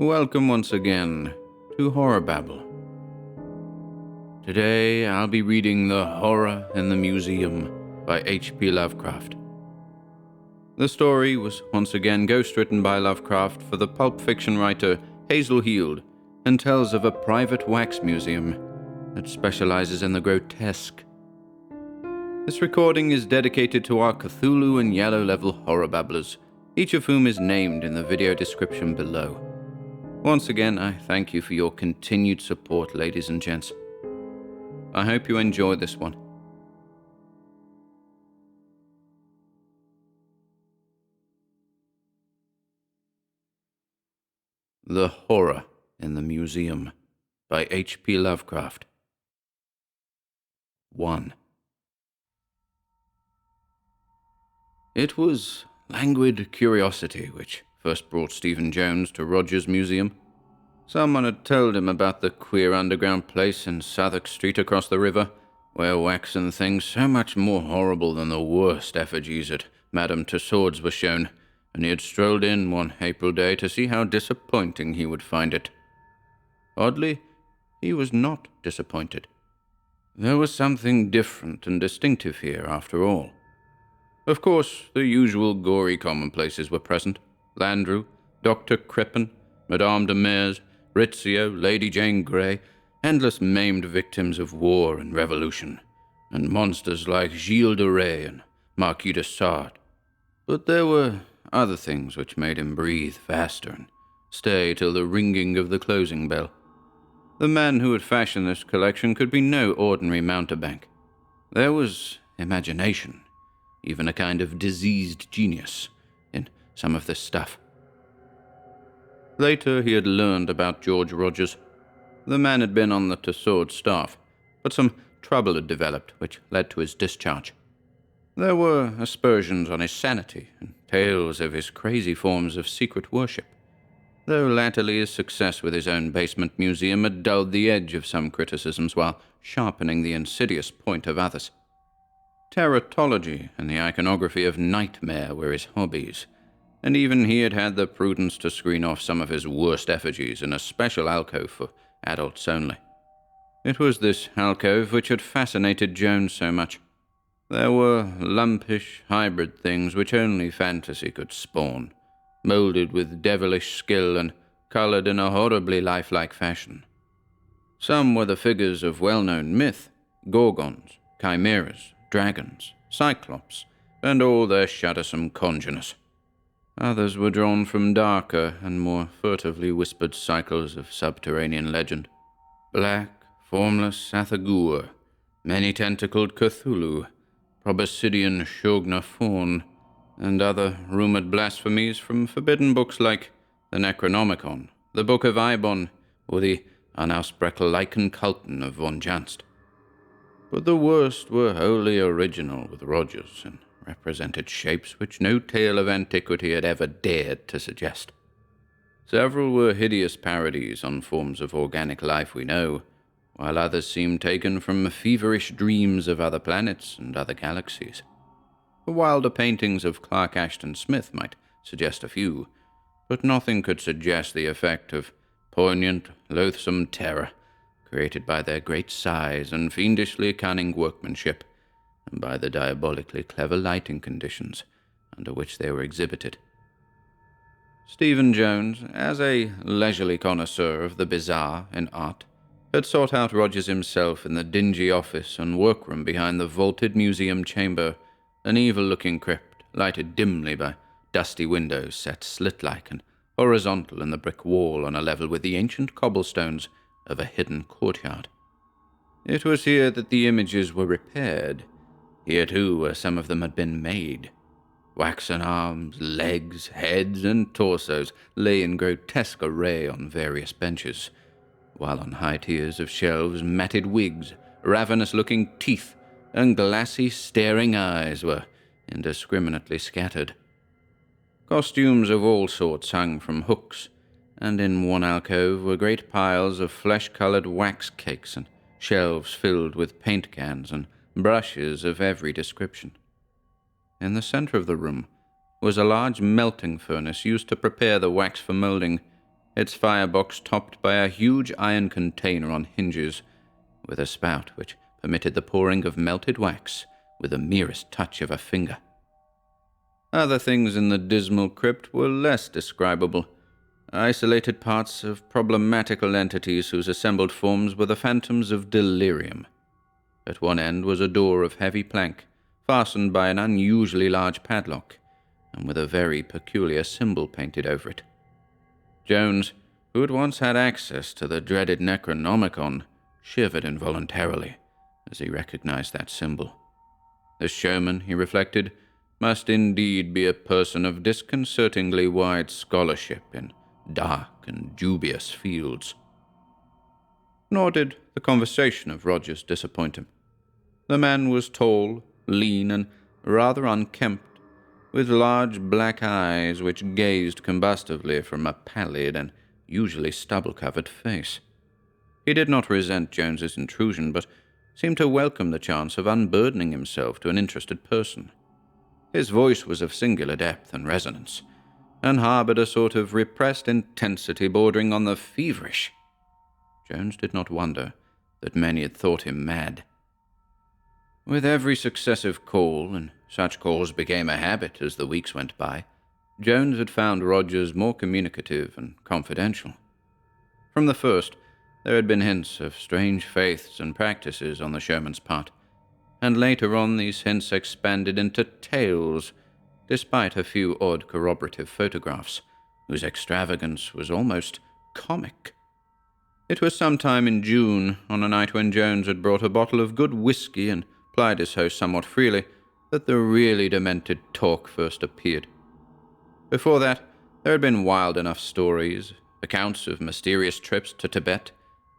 Welcome once again to HorrorBabble. Today I'll be reading The Horror in the Museum by H.P. Lovecraft. The story was once again ghostwritten by Lovecraft for the pulp fiction writer Hazel Heald and tells of a private wax museum that specializes in the grotesque. This recording is dedicated to our Cthulhu and Yellow Level horror babblers, each of whom is named in the video description below. Once again, I thank you for your continued support, ladies and gents. I hope you enjoy this one. The Horror in the Museum by H.P. Lovecraft. 1. It was languid curiosity which first brought Stephen Jones to Roger's museum. Someone had told him about the queer underground place in Southwark Street across the river, where waxen things so much more horrible than the worst effigies at Madame Tussauds were shown, and he had strolled in one April day to see how disappointing he would find it. Oddly, he was not disappointed. There was something different and distinctive here, after all. Of course, the usual gory commonplaces were present. Landru, Dr. Crippen, Madame de Mears, Rizzio, Lady Jane Grey, endless maimed victims of war and revolution, and monsters like Gilles de Rais and Marquis de Sade. But there were other things which made him breathe faster and stay till the ringing of the closing bell. The man who had fashioned this collection could be no ordinary mountebank. There was imagination, even a kind of diseased genius, in some of this stuff. Later he had learned about George Rogers. The man had been on the Tussauds staff, but some trouble had developed which led to his discharge. There were aspersions on his sanity and tales of his crazy forms of secret worship, though latterly his success with his own basement museum had dulled the edge of some criticisms while sharpening the insidious point of others. Teratology and the iconography of nightmare were his hobbies, and even he had had the prudence to screen off some of his worst effigies in a special alcove for adults only. It was this alcove which had fascinated Jones so much. There were lumpish, hybrid things which only fantasy could spawn, molded with devilish skill and colored in a horribly lifelike fashion. Some were the figures of well-known myth, gorgons, chimeras, dragons, cyclops, and all their shuddersome congeners. Others were drawn from darker and more furtively whispered cycles of subterranean legend. Black, formless Athagur, many-tentacled Cthulhu, proboscidean Shogna Faun, and other rumored blasphemies from forbidden books like the Necronomicon, the Book of Eibon, or the Unausbrechellichen Kulten of von Janst. But the worst were wholly original with Rogers, and represented shapes which no tale of antiquity had ever dared to suggest. Several were hideous parodies on forms of organic life we know, while others seemed taken from feverish dreams of other planets and other galaxies. The wilder paintings of Clark Ashton Smith might suggest a few, but nothing could suggest the effect of poignant, loathsome terror created by their great size and fiendishly cunning workmanship, and by the diabolically clever lighting conditions under which they were exhibited. Stephen Jones, as a leisurely connoisseur of the bizarre in art, had sought out Rogers himself in the dingy office and workroom behind the vaulted museum chamber, an evil-looking crypt lighted dimly by dusty windows set slit-like and horizontal in the brick wall on a level with the ancient cobblestones of a hidden courtyard. It was here that the images were repaired. Here, too, where some of them had been made. Waxen arms, legs, heads, and torsos lay in grotesque array on various benches, while on high tiers of shelves matted wigs, ravenous-looking teeth, and glassy, staring eyes were indiscriminately scattered. Costumes of all sorts hung from hooks, and in one alcove were great piles of flesh-colored wax cakes and shelves filled with paint cans and brushes of every description. In the center of the room was a large melting furnace used to prepare the wax for molding. its firebox topped by a huge iron container on hinges, with a spout which permitted the pouring of melted wax with the merest touch of a finger. Other things in the dismal crypt were less describable, isolated parts of problematical entities whose assembled forms were the phantoms of delirium. At one end was a door of heavy plank, fastened by an unusually large padlock, and with a very peculiar symbol painted over it. Jones, who had once had access to the dreaded Necronomicon, shivered involuntarily as he recognized that symbol. The showman, he reflected, must indeed be a person of disconcertingly wide scholarship in dark and dubious fields. Nor did the conversation of Rogers disappoint him. The man was tall, lean, and rather unkempt, with large black eyes which gazed combustively from a pallid and usually stubble-covered face. He did not resent Jones's intrusion, but seemed to welcome the chance of unburdening himself to an interested person. His voice was of singular depth and resonance, and harbored a sort of repressed intensity bordering on the feverish. Jones did not wonder that many had thought him mad. With every successive call, and such calls became a habit as the weeks went by, Jones had found Rogers more communicative and confidential. From the first, there had been hints of strange faiths and practices on the showman's part, and later on these hints expanded into tales, despite a few odd corroborative photographs, whose extravagance was almost comic. It was sometime in June, on a night when Jones had brought a bottle of good whiskey and plied his host somewhat freely, that the really demented talk first appeared. Before that, there had been wild enough stories, accounts of mysterious trips to Tibet,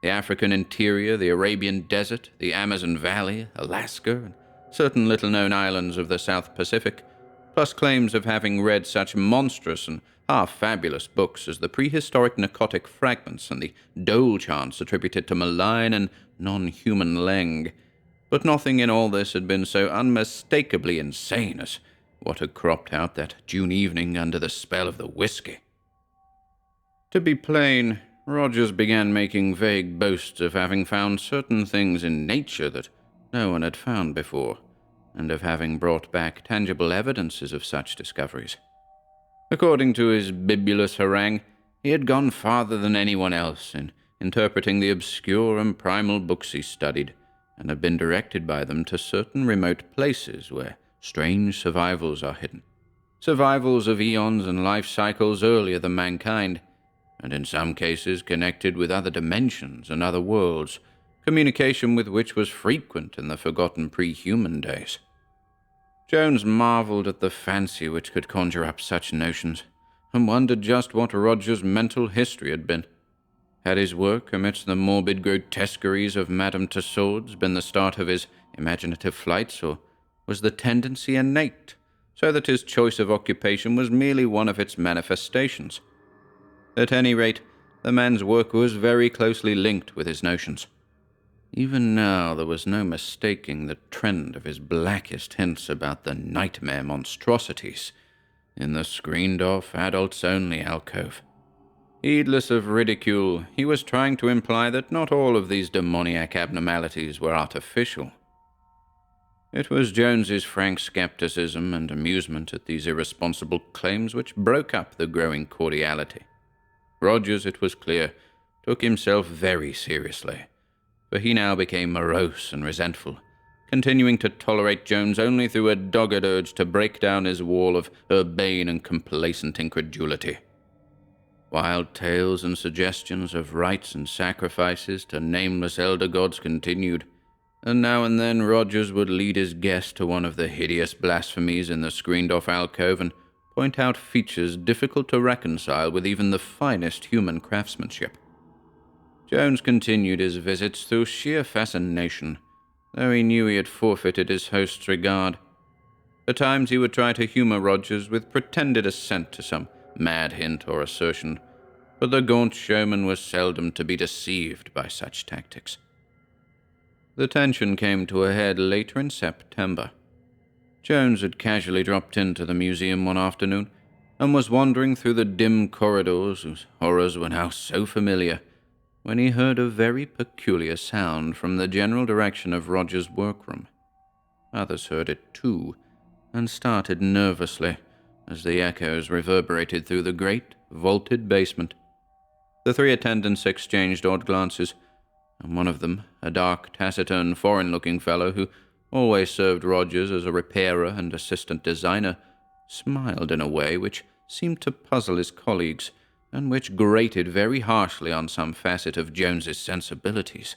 the African interior, the Arabian desert, the Amazon Valley, Alaska, and certain little-known islands of the South Pacific, plus claims of having read such monstrous and half-fabulous books as the prehistoric Narcotic Fragments and the Dole chants attributed to malign and non-human Leng. But nothing in all this had been so unmistakably insane as what had cropped out that June evening under the spell of the whiskey. To be plain, Rogers began making vague boasts of having found certain things in nature that no one had found before, and of having brought back tangible evidences of such discoveries. According to his bibulous harangue, he had gone farther than anyone else in interpreting the obscure and primal books he studied, and had been directed by them to certain remote places where strange survivals are hidden. Survivals of eons and life cycles earlier than mankind, and in some cases connected with other dimensions and other worlds, communication with which was frequent in the forgotten pre-human days. Jones marveled at the fancy which could conjure up such notions, and wondered just what Roger's mental history had been. Had his work amidst the morbid grotesqueries of Madame Tussauds been the start of his imaginative flights, or was the tendency innate, so that his choice of occupation was merely one of its manifestations? At any rate, the man's work was very closely linked with his notions. Even now there was no mistaking the trend of his blackest hints about the nightmare monstrosities in the screened-off, adults-only alcove. Heedless of ridicule, he was trying to imply that not all of these demoniac abnormalities were artificial. It was Jones's frank skepticism and amusement at these irresponsible claims which broke up the growing cordiality. Rogers, it was clear, took himself very seriously, for he now became morose and resentful, continuing to tolerate Jones only through a dogged urge to break down his wall of urbane and complacent incredulity. Wild tales and suggestions of rites and sacrifices to nameless elder gods continued, and now and then Rogers would lead his guest to one of the hideous blasphemies in the screened-off alcove and point out features difficult to reconcile with even the finest human craftsmanship. Jones continued his visits through sheer fascination, though he knew he had forfeited his host's regard. At times he would try to humor Rogers with pretended assent to some mad hint or assertion, but the gaunt showman was seldom to be deceived by such tactics. The tension came to a head later in September. Jones had casually dropped into the museum one afternoon, and was wandering through the dim corridors whose horrors were now so familiar, when he heard a very peculiar sound from the general direction of Roger's workroom. Others heard it too, and started nervously as the echoes reverberated through the great, vaulted basement. The three attendants exchanged odd glances, and one of them, a dark, taciturn, foreign-looking fellow who always served Rogers as a repairer and assistant designer, smiled in a way which seemed to puzzle his colleagues, and which grated very harshly on some facet of Jones's sensibilities.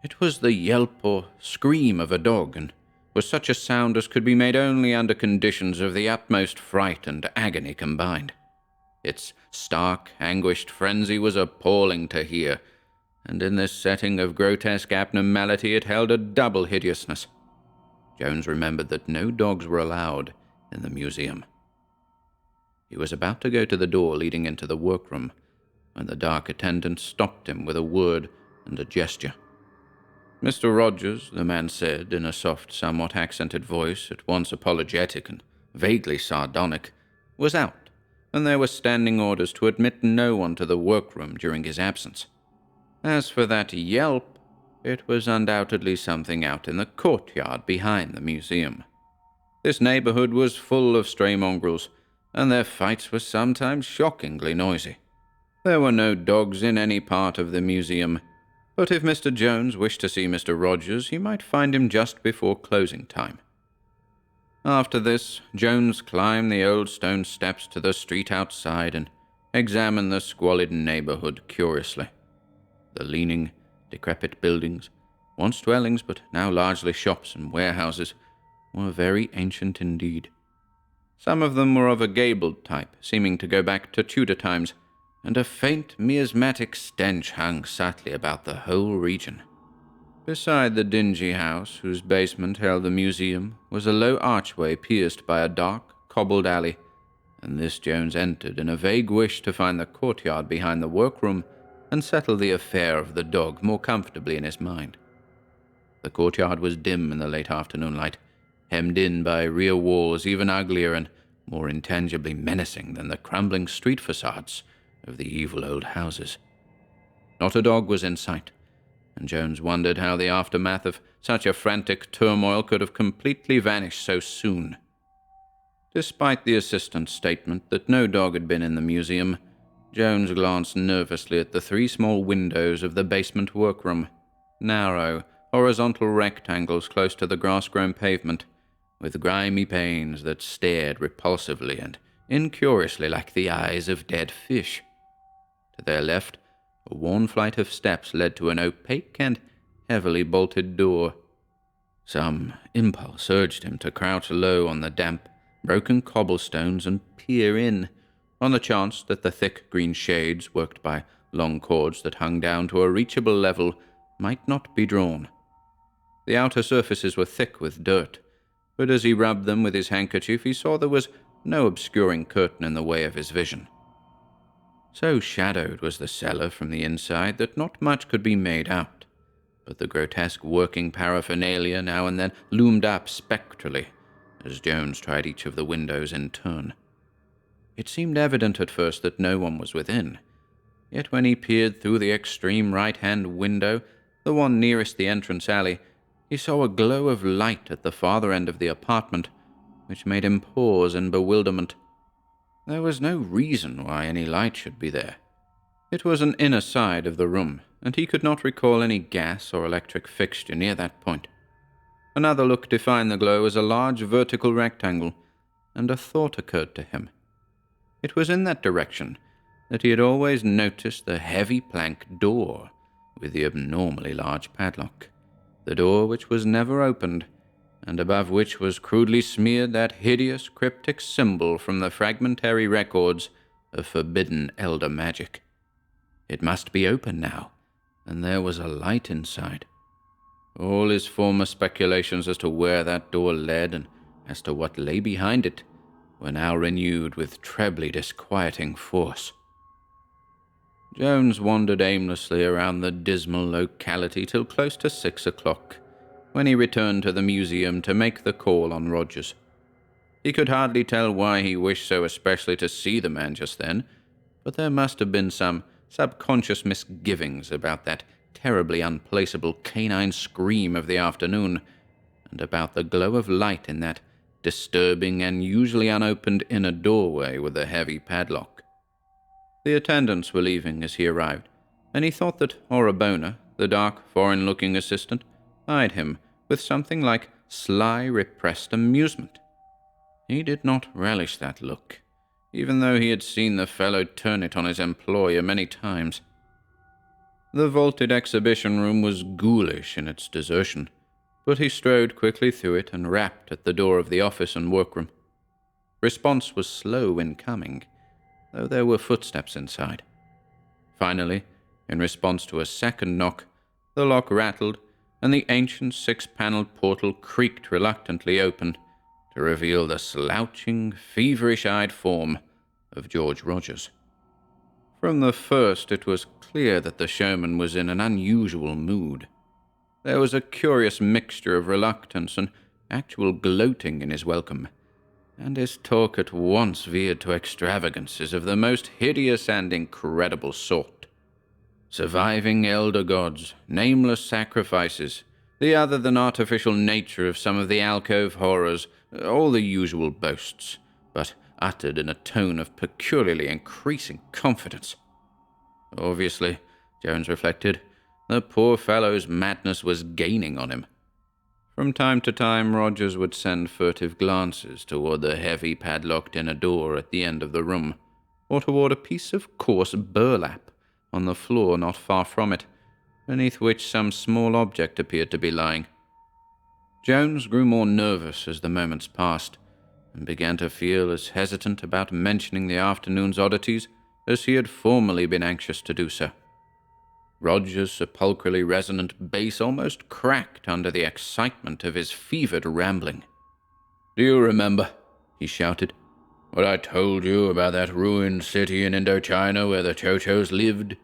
It was the yelp or scream of a dog, and was such a sound as could be made only under conditions of the utmost fright and agony combined. Its stark, anguished frenzy was appalling to hear, and in this setting of grotesque abnormality it held a double hideousness. Jones remembered that no dogs were allowed in the museum. He was about to go to the door leading into the workroom, when the dark attendant stopped him with a word and a gesture. Mr. Rogers, the man said, in a soft, somewhat accented voice, at once apologetic and vaguely sardonic, was out, and there were standing orders to admit no one to the workroom during his absence. As for that yelp, it was undoubtedly something out in the courtyard behind the museum. This neighborhood was full of stray mongrels, and their fights were sometimes shockingly noisy. There were no dogs in any part of the museum, but if Mr. Jones wished to see Mr. Rogers, he might find him just before closing time. After this, Jones climbed the old stone steps to the street outside and examined the squalid neighborhood curiously. The leaning, decrepit buildings, once dwellings but now largely shops and warehouses, were very ancient indeed. Some of them were of a gabled type, seeming to go back to Tudor times, and a faint miasmatic stench hung subtly about the whole region. Beside the dingy house, whose basement held the museum, was a low archway pierced by a dark, cobbled alley, and this Jones entered in a vague wish to find the courtyard behind the workroom and settle the affair of the dog more comfortably in his mind. The courtyard was dim in the late afternoon light, hemmed in by rear walls even uglier and more intangibly menacing than the crumbling street facades of the evil old houses. Not a dog was in sight, and Jones wondered how the aftermath of such a frantic turmoil could have completely vanished so soon. Despite the assistant's statement that no dog had been in the museum, Jones glanced nervously at the three small windows of the basement workroom, narrow, horizontal rectangles close to the grass-grown pavement, with grimy panes that stared repulsively and incuriously like the eyes of dead fish. To their left, a worn flight of steps led to an opaque and heavily bolted door. Some impulse urged him to crouch low on the damp, broken cobblestones and peer in, on the chance that the thick green shades, worked by long cords that hung down to a reachable level, might not be drawn. The outer surfaces were thick with dirt, but as he rubbed them with his handkerchief, he saw there was no obscuring curtain in the way of his vision. So shadowed was the cellar from the inside that not much could be made out, but the grotesque working paraphernalia now and then loomed up spectrally as Jones tried each of the windows in turn. It seemed evident at first that no one was within, yet when he peered through the extreme right-hand window, the one nearest the entrance alley, he saw a glow of light at the farther end of the apartment, which made him pause in bewilderment. There was no reason why any light should be there. It was an inner side of the room, and he could not recall any gas or electric fixture near that point. Another look defined the glow as a large vertical rectangle, and a thought occurred to him. It was in that direction that he had always noticed the heavy plank door with the abnormally large padlock, the door which was never opened, and above which was crudely smeared that hideous cryptic symbol from the fragmentary records of forbidden elder magic. It must be open now, and there was a light inside. All his former speculations as to where that door led and as to what lay behind it were now renewed with trebly disquieting force. Jones wandered aimlessly around the dismal locality till close to 6 o'clock, when he returned to the museum to make the call on Rogers. He could hardly tell why he wished so especially to see the man just then, but there must have been some subconscious misgivings about that terribly unplaceable canine scream of the afternoon, and about the glow of light in that disturbing and usually unopened inner doorway with a heavy padlock. The attendants were leaving as he arrived, and he thought that Orabona, the dark, foreign-looking assistant, eyed him with something like sly, repressed amusement. He did not relish that look, even though he had seen the fellow turn it on his employer many times. The vaulted exhibition room was ghoulish in its desertion, but he strode quickly through it and rapped at the door of the office and workroom. Response was slow in coming, though there were footsteps inside. Finally, in response to a second knock, the lock rattled, and the ancient six-paneled portal creaked reluctantly open to reveal the slouching, feverish-eyed form of George Rogers. From the first, it was clear that the showman was in an unusual mood. There was a curious mixture of reluctance and actual gloating in his welcome, and his talk at once veered to extravagances of the most hideous and incredible sort. Surviving elder gods, nameless sacrifices, the other-than-artificial nature of some of the alcove horrors, all the usual boasts, but uttered in a tone of peculiarly increasing confidence. Obviously, Jones reflected, the poor fellow's madness was gaining on him. From time to time, Rogers would send furtive glances toward the heavy padlocked inner door at the end of the room, or toward a piece of coarse burlap on the floor not far from it, beneath which some small object appeared to be lying. Jones grew more nervous as the moments passed, and began to feel as hesitant about mentioning the afternoon's oddities as he had formerly been anxious to do so. Roger's sepulchrally resonant bass almost cracked under the excitement of his fevered rambling. "Do you remember," he shouted, "what I told you about that ruined city in Indochina where the Chochos lived?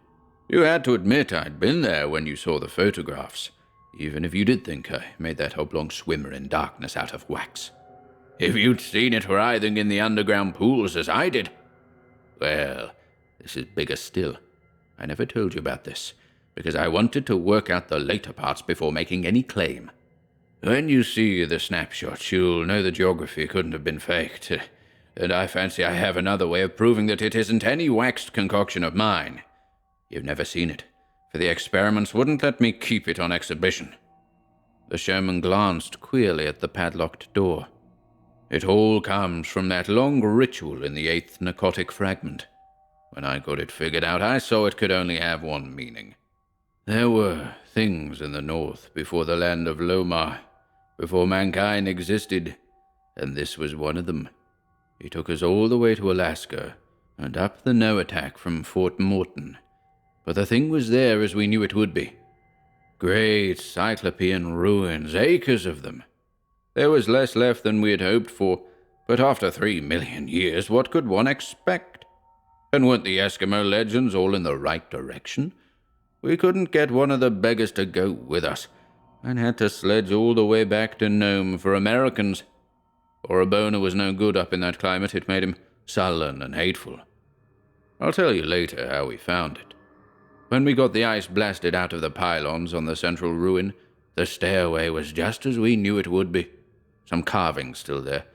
You had to admit I'd been there when you saw the photographs, even if you did think I made that oblong swimmer in darkness out of wax. If you'd seen it writhing in the underground pools as I did. Well, this is bigger still. I never told you about this, because I wanted to work out the later parts before making any claim. When you see the snapshots, you'll know the geography couldn't have been faked, and I fancy I have another way of proving that it isn't any waxed concoction of mine. You've never seen it, for the experiments wouldn't let me keep it on exhibition." The showman glanced queerly at the padlocked door. "It all comes from that long ritual in the 8th narcotic fragment. When I got it figured out, I saw it could only have one meaning. There were things in the north before the land of Lomar, before mankind existed, and this was one of them. He took us all the way to Alaska, and up the Noatak from Fort Morton. But the thing was there as we knew it would be. Great cyclopean ruins, acres of them. There was less left than we had hoped for, but after 3 million years, what could one expect? And weren't the Eskimo legends all in the right direction? We couldn't get one of the beggars to go with us, and had to sledge all the way back to Nome for Americans. Orabona was no good up in that climate. It made him sullen and hateful. I'll tell you later how we found it. When we got the ice blasted out of the pylons on the central ruin, the stairway was just as we knew it would be. Some carvings still there,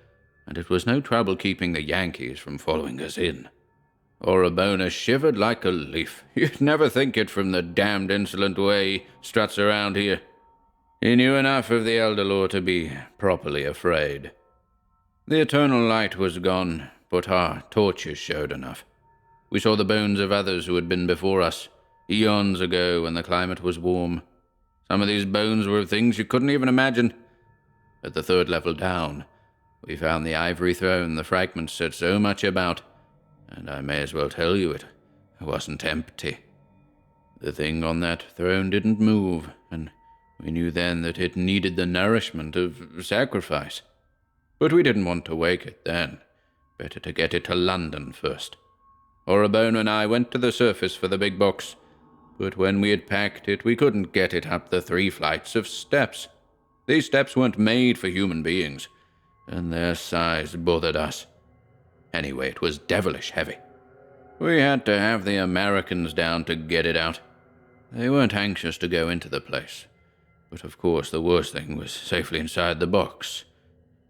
and it was no trouble keeping the Yankees from following us in. Orabona shivered like a leaf. You'd never think it from the damned insolent way he struts around here. He knew enough of the elder law to be properly afraid. The eternal light was gone, but our torches showed enough. We saw the bones of others who had been before us, eons ago when the climate was warm. Some of these bones were of things you couldn't even imagine. At the 3rd level down, we found the ivory throne the fragments said so much about, and I may as well tell you it wasn't empty. The thing on that throne didn't move, and we knew then that it needed the nourishment of sacrifice. But we didn't want to wake it then. Better to get it to London first. Orabona and I went to the surface for the big box, but when we had packed it, we couldn't get it up the 3 flights of steps. These steps weren't made for human beings, and their size bothered us. Anyway, it was devilish heavy. We had to have the Americans down to get it out. They weren't anxious to go into the place, but of course the worst thing was safely inside the box.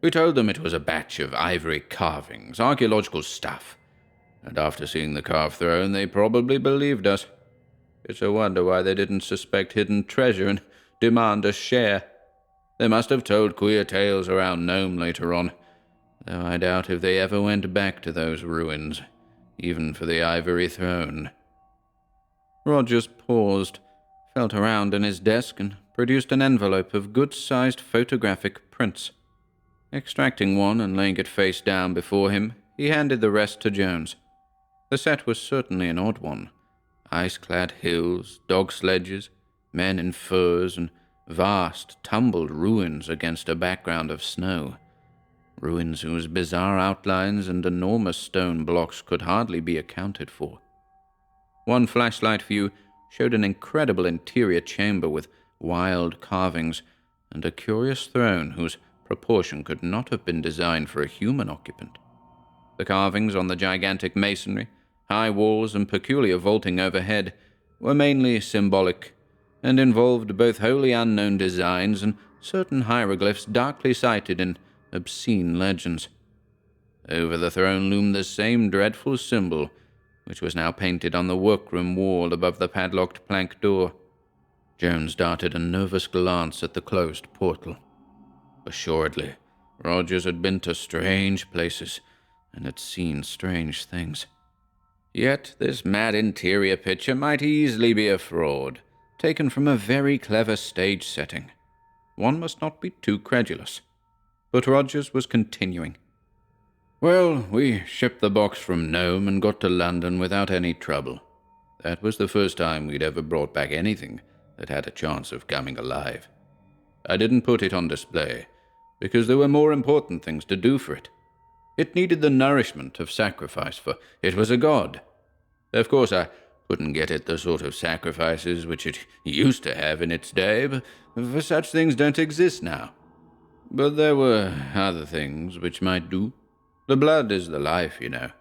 We told them it was a batch of ivory carvings, archaeological stuff, and after seeing the carved throne, they probably believed us. It's a wonder why they didn't suspect hidden treasure and demand a share. They must have told queer tales around Nome later on, though I doubt if they ever went back to those ruins, even for the ivory throne. Rogers paused, felt around in his desk, and produced an envelope of good-sized photographic prints. Extracting one and laying it face down before him, he handed the rest to Jones. The set was certainly an odd one. Ice-clad hills, dog sledges, men in furs, and vast, tumbled ruins against a background of snow. Ruins whose bizarre outlines and enormous stone blocks could hardly be accounted for. One flashlight view showed an incredible interior chamber with wild carvings and a curious throne whose proportion could not have been designed for a human occupant. The carvings on the gigantic masonry, high walls, and peculiar vaulting overhead were mainly symbolic and involved both wholly unknown designs and certain hieroglyphs darkly cited in obscene legends. Over the throne loomed the same dreadful symbol, which was now painted on the workroom wall above the padlocked plank door. Jones darted a nervous glance at the closed portal. Assuredly, Rogers had been to strange places and had seen strange things. Yet this mad interior picture might easily be a fraud, taken from a very clever stage setting. One must not be too credulous. But Rogers was continuing. Well, we shipped the box from Nome and got to London without any trouble. That was the first time we'd ever brought back anything that had a chance of coming alive. I didn't put it on display, because there were more important things to do for it. It needed the nourishment of sacrifice, for it was a god. Of course, I couldn't get it the sort of sacrifices which it used to have in its day, for such things don't exist now. But there were other things which might do. The blood is the life, you know.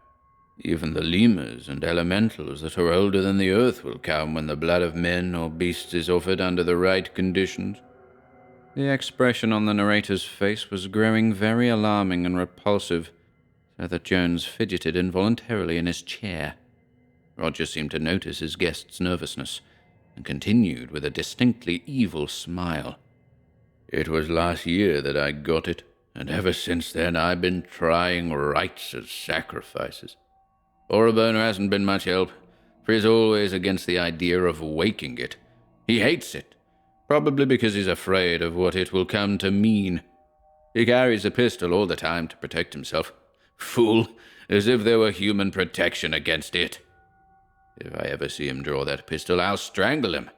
Even the lemurs and elementals that are older than the earth will come when the blood of men or beasts is offered under the right conditions. The expression on the narrator's face was growing very alarming and repulsive, so that Jones fidgeted involuntarily in his chair. Roger seemed to notice his guest's nervousness, and continued with a distinctly evil smile. It was last year that I got it, and ever since then I've been trying rites as sacrifices. Orabona hasn't been much help, for he's always against the idea of waking it. He hates it, probably because he's afraid of what it will come to mean. He carries a pistol all the time to protect himself. Fool, as if there were human protection against it. If I ever see him draw that pistol, I'll strangle him.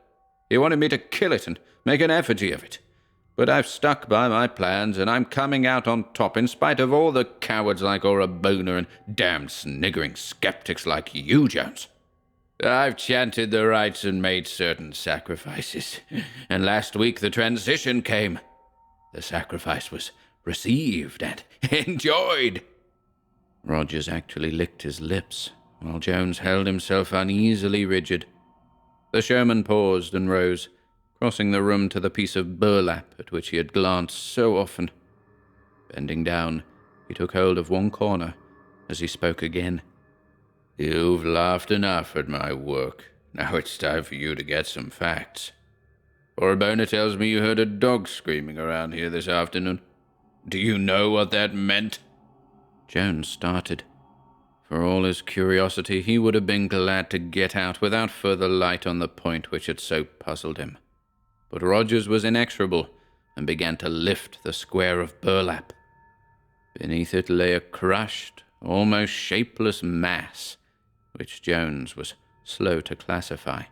He wanted me to kill it and make an effigy of it. But I've stuck by my plans, and I'm coming out on top in spite of all the cowards like Orabona and damned sniggering skeptics like you, Jones. I've chanted the rites and made certain sacrifices, and last week the transition came. The sacrifice was received and enjoyed. Rogers actually licked his lips, while Jones held himself uneasily rigid. The showman paused and rose, crossing the room to the piece of burlap at which he had glanced so often. Bending down, he took hold of one corner as he spoke again. You've laughed enough at my work. Now it's time for you to get some facts. Orabona tells me you heard a dog screaming around here this afternoon. Do you know what that meant? Jones started. For all his curiosity, he would have been glad to get out without further light on the point which had so puzzled him. But Rogers was inexorable and began to lift the square of burlap. Beneath it lay a crushed, almost shapeless mass, which Jones was slow to classify.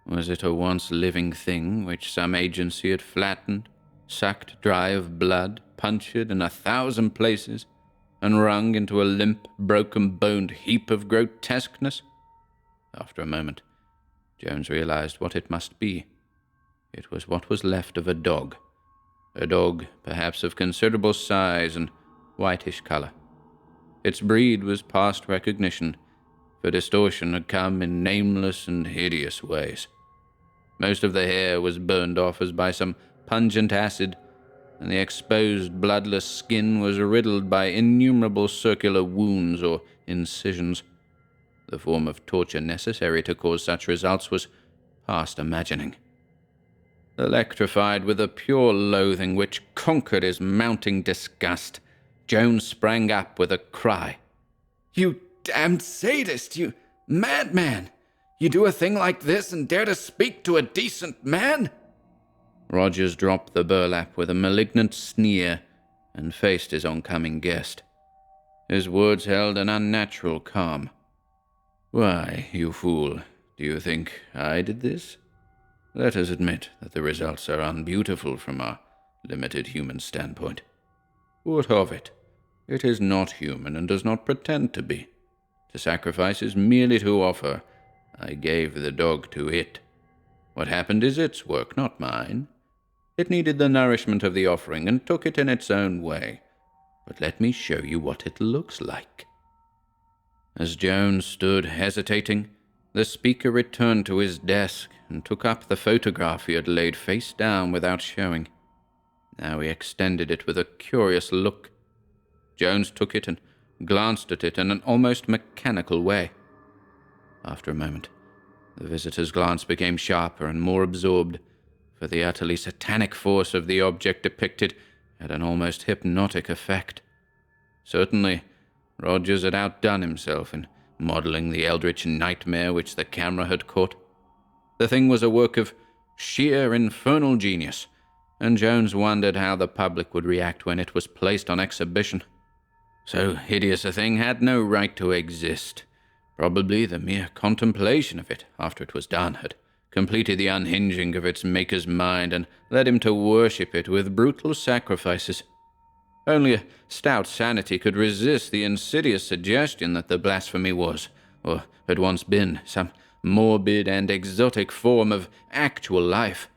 Was it a once living thing which some agency had flattened, sucked dry of blood, punctured in 1,000 places, and wrung into a limp, broken-boned heap of grotesqueness? After a moment, Jones realized what it must be. It was what was left of a dog. a dog perhaps of considerable size and whitish color. Its breed was past recognition, for distortion had come in nameless and hideous ways. Most of the hair was burned off as by some pungent acid, and the exposed bloodless skin was riddled by innumerable circular wounds or incisions. The form of torture necessary to cause such results was past imagining. Electrified with a pure loathing which conquered his mounting disgust, Jones sprang up with a cry. "You damned sadist! You madman! You do a thing like this and dare to speak to a decent man?" Rogers dropped the burlap with a malignant sneer and faced his oncoming guest. His words held an unnatural calm. "Why, you fool, do you think I did this? Let us admit that the results are unbeautiful from our limited human standpoint. What of it? It is not human and does not pretend to be. To sacrifice is merely to offer. I gave the dog to it. What happened is its work, not mine. It needed the nourishment of the offering and took it in its own way. But let me show you what it looks like." As Jones stood hesitating, the speaker returned to his desk and took up the photograph he had laid face down without showing. Now he extended it with a curious look. Jones took it and glanced at it in an almost mechanical way. After a moment, the visitor's glance became sharper and more absorbed, for the utterly satanic force of the object depicted had an almost hypnotic effect. Certainly, Rogers had outdone himself in modeling the eldritch nightmare which the camera had caught. The thing was a work of sheer infernal genius, and Jones wondered how the public would react when it was placed on exhibition. So hideous a thing had no right to exist. Probably the mere contemplation of it, after it was done, had completed the unhinging of its maker's mind and led him to worship it with brutal sacrifices. Only a stout sanity could resist the insidious suggestion that the blasphemy was, or had once been, some morbid and exotic form of actual life.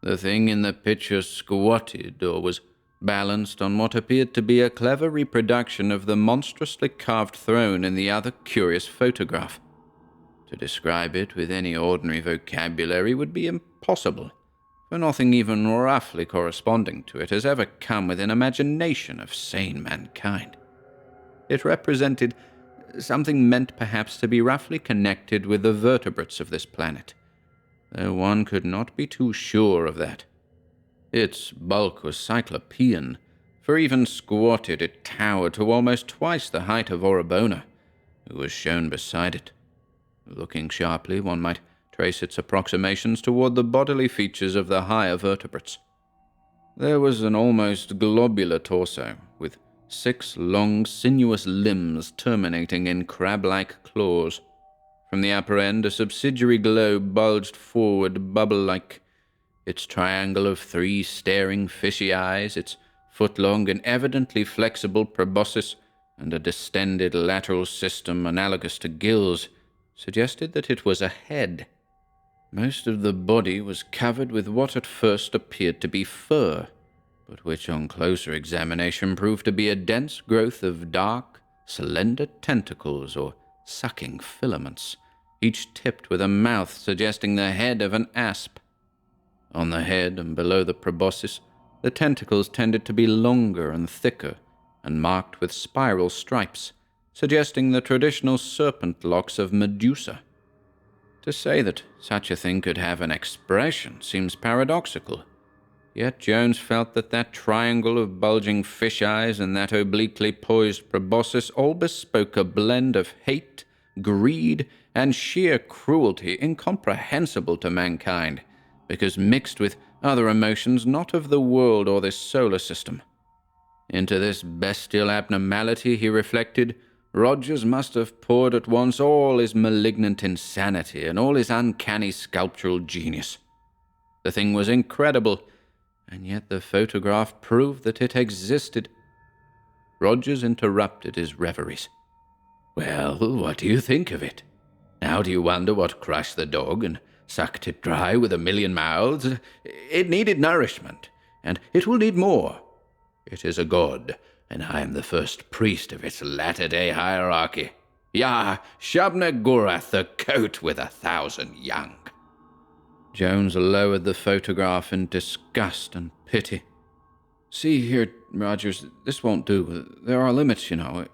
The thing in the picture squatted, or was balanced on what appeared to be a clever reproduction of the monstrously carved throne in the other curious photograph. To describe it with any ordinary vocabulary would be impossible, for nothing even roughly corresponding to it has ever come within imagination of sane mankind. It represented something meant perhaps to be roughly connected with the vertebrates of this planet, though one could not be too sure of that. Its bulk was cyclopean, for even squatted it towered to almost twice the height of Orabona, who was shown beside it. Looking sharply, one might trace its approximations toward the bodily features of the higher vertebrates. There was an almost globular torso, with 6 long, sinuous limbs terminating in crab-like claws. From the upper end, a subsidiary globe bulged forward bubble-like. Its triangle of 3 staring fishy eyes, its foot-long and evidently flexible proboscis, and a distended lateral system analogous to gills, suggested that it was a head. Most of the body was covered with what at first appeared to be fur, but which on closer examination proved to be a dense growth of dark, slender tentacles or sucking filaments, each tipped with a mouth suggesting the head of an asp. On the head and below the proboscis, the tentacles tended to be longer and thicker, and marked with spiral stripes, suggesting the traditional serpent locks of Medusa. To say that such a thing could have an expression seems paradoxical, yet Jones felt that that triangle of bulging fish eyes and that obliquely poised proboscis all bespoke a blend of hate, greed, and sheer cruelty incomprehensible to mankind, because mixed with other emotions not of the world or this solar system. Into this bestial abnormality, he reflected, Rogers must have poured at once all his malignant insanity and all his uncanny sculptural genius. The thing was incredible, and yet the photograph proved that it existed. Rogers interrupted his reveries. "Well, what do you think of it? Now do you wonder what crushed the dog and sucked it dry with 1,000,000 mouths? It needed nourishment, and it will need more. It is a god, and I am the first priest of its latter-day hierarchy. Yah, Shabna Gorath, the coat with 1,000 young." Jones lowered the photograph in disgust and pity. "See here, Rogers, this won't do. There are limits, you know.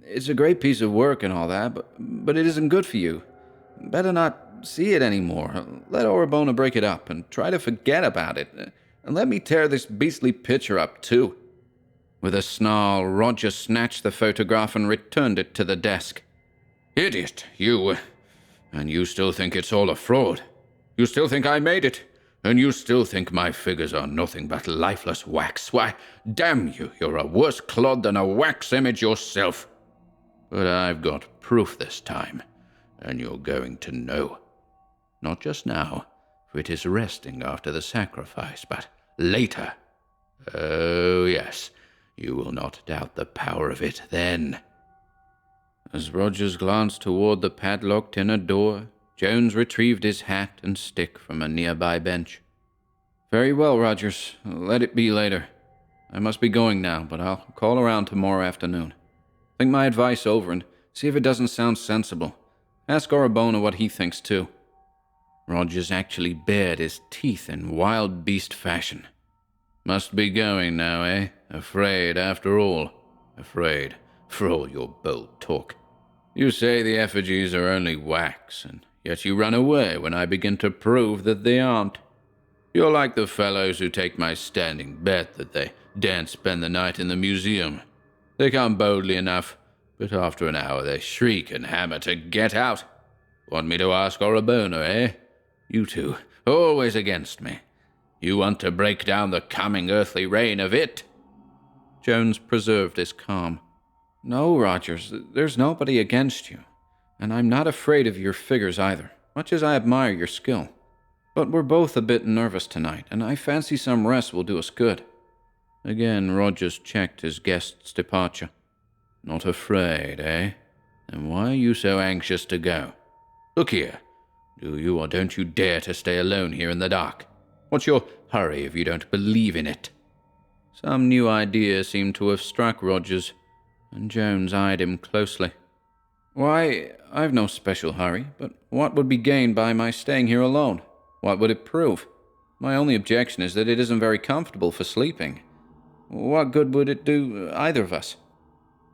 It's a great piece of work and all that, but it isn't good for you. Better not see it anymore. Let Orabona break it up and try to forget about it. And let me tear this beastly picture up, too." With a snarl, Roger snatched the photograph and returned it to the desk. "Idiot, you. And you still think it's all a fraud. You still think I made it. And you still think my figures are nothing but lifeless wax. Why, damn you, you're a worse clod than a wax image yourself. But I've got proof this time, and you're going to know. Not just now, for it is resting after the sacrifice, but later. Oh, yes, you will not doubt the power of it then." As Rogers glanced toward the padlocked inner door, Jones retrieved his hat and stick from a nearby bench. "Very well, Rogers. Let it be later. I must be going now, but I'll call around tomorrow afternoon. Think my advice over and see if it doesn't sound sensible. Ask Orabona what he thinks, too." Rogers actually bared his teeth in wild beast fashion. "Must be going now, eh? Afraid, after all. Afraid, for all your bold talk. You say the effigies are only wax, and yet you run away when I begin to prove that they aren't. You're like the fellows who take my standing bet that they daren't spend the night in the museum. They come boldly enough, but after an hour they shriek and hammer to get out. Want me to ask Orabona, eh? You two, always against me. You want to break down the coming earthly reign of it?" Jones preserved his calm. "No, Rogers, there's nobody against you. And I'm not afraid of your figures either, much as I admire your skill. But we're both a bit nervous tonight, and I fancy some rest will do us good." Again, Rogers checked his guest's departure. "Not afraid, eh? Then why are you so anxious to go? Look here, do you or don't you dare to stay alone here in the dark? What's your hurry if you don't believe in it?" Some new idea seemed to have struck Rogers, and Jones eyed him closely. "Why, I've no special hurry, but what would be gained by my staying here alone? What would it prove? My only objection is that it isn't very comfortable for sleeping. What good would it do either of us?"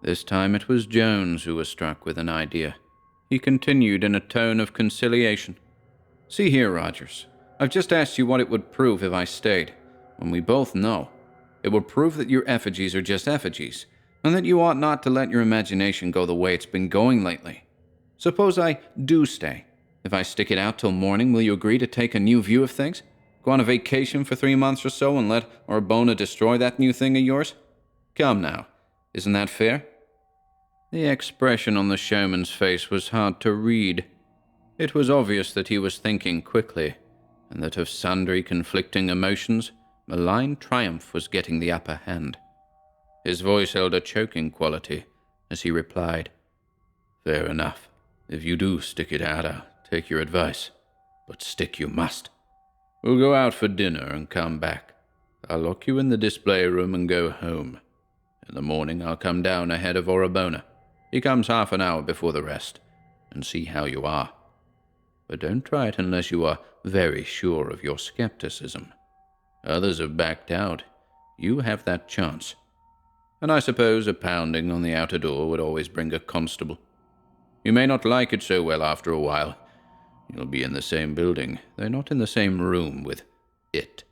This time it was Jones who was struck with an idea. He continued in a tone of conciliation. "See here, Rogers. I've just asked you what it would prove if I stayed, when we both know. It would prove that your effigies are just effigies, and that you ought not to let your imagination go the way it's been going lately. Suppose I do stay. If I stick it out till morning, will you agree to take a new view of things? Go on a vacation for 3 months or so and let Orabona destroy that new thing of yours? Come now, isn't that fair?" The expression on the showman's face was hard to read. It was obvious that he was thinking quickly, and that of sundry conflicting emotions, malign triumph was getting the upper hand. His voice held a choking quality as he replied, "Fair enough. If you do stick it out, I'll take your advice. But stick you must. We'll go out for dinner and come back. I'll lock you in the display room and go home. In the morning I'll come down ahead of Orabona. He comes half an hour before the rest, and see how you are. But don't try it unless you are very sure of your skepticism. Others have backed out. You have that chance. And I suppose a pounding on the outer door would always bring a constable. You may not like it so well after a while. You'll be in the same building, though not in the same room with it."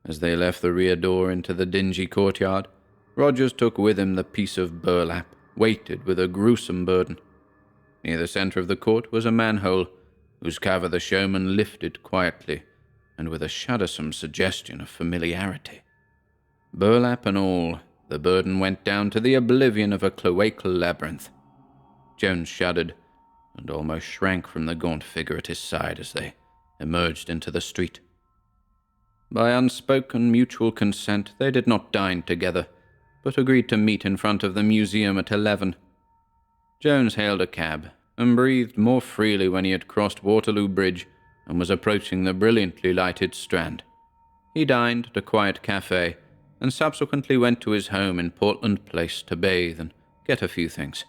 As they left the rear door into the dingy courtyard, Rogers took with him the piece of burlap, weighted with a gruesome burden. Near the center of the court was a manhole, whose cover the showman lifted quietly, and with a shuddersome suggestion of familiarity. Burlap and all, the burden went down to the oblivion of a cloacal labyrinth. Jones shuddered, and almost shrank from the gaunt figure at his side as they emerged into the street. By unspoken mutual consent, they did not dine together, but agreed to meet in front of the museum at 11. Jones hailed a cab, and breathed more freely when he had crossed Waterloo Bridge and was approaching the brilliantly lighted Strand. He dined at a quiet cafe, and subsequently went to his home in Portland Place to bathe and get a few things.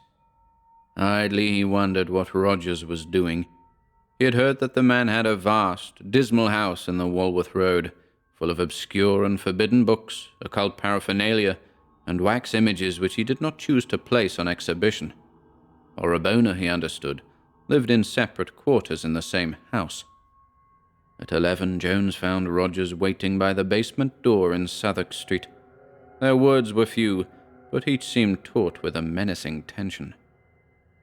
Idly he wondered what Rogers was doing. He had heard that the man had a vast, dismal house in the Walworth Road, full of obscure and forbidden books, occult paraphernalia, and wax images which he did not choose to place on exhibition. Orabona, he understood, lived in separate quarters in the same house. At 11, Jones found Rogers waiting by the basement door in Southwark Street. Their words were few, but each seemed taut with a menacing tension.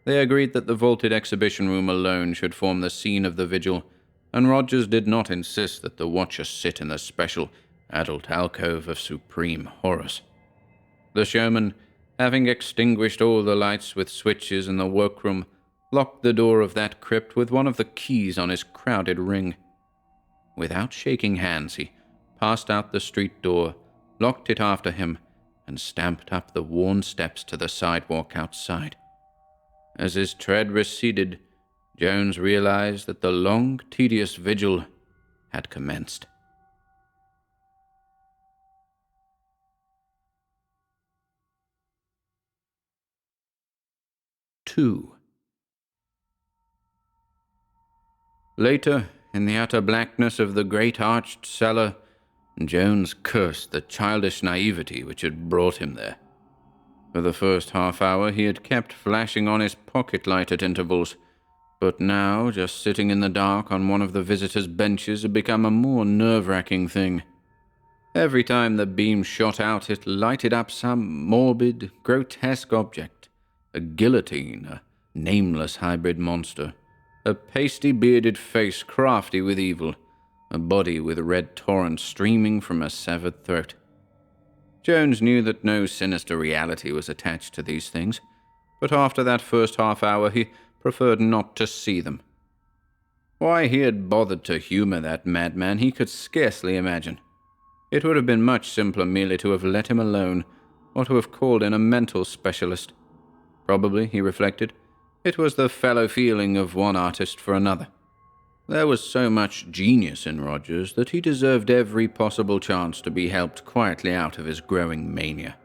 They agreed that the vaulted exhibition room alone should form the scene of the vigil, and Rogers did not insist that the watcher sit in the special adult alcove of supreme horrors. The showman, having extinguished all the lights with switches in the workroom, locked the door of that crypt with one of the keys on his crowded ring. Without shaking hands, he passed out the street door, locked it after him, and stamped up the worn steps to the sidewalk outside. As his tread receded, Jones realized that the long, tedious vigil had commenced. Two. Later, in the utter blackness of the great arched cellar, Jones cursed the childish naivety which had brought him there. For the first half-hour he had kept flashing on his pocket light at intervals, but now, just sitting in the dark on one of the visitors' benches had become a more nerve-wracking thing. Every time the beam shot out, it lighted up some morbid, grotesque object. A guillotine, a nameless hybrid monster, a pasty-bearded face crafty with evil, a body with red torrents streaming from a severed throat. Jones knew that no sinister reality was attached to these things, but after that first half-hour he preferred not to see them. Why he had bothered to humor that madman he could scarcely imagine. It would have been much simpler merely to have let him alone, or to have called in a mental specialist. Probably, he reflected, it was the fellow feeling of one artist for another. There was so much genius in Rogers that he deserved every possible chance to be helped quietly out of his growing mania.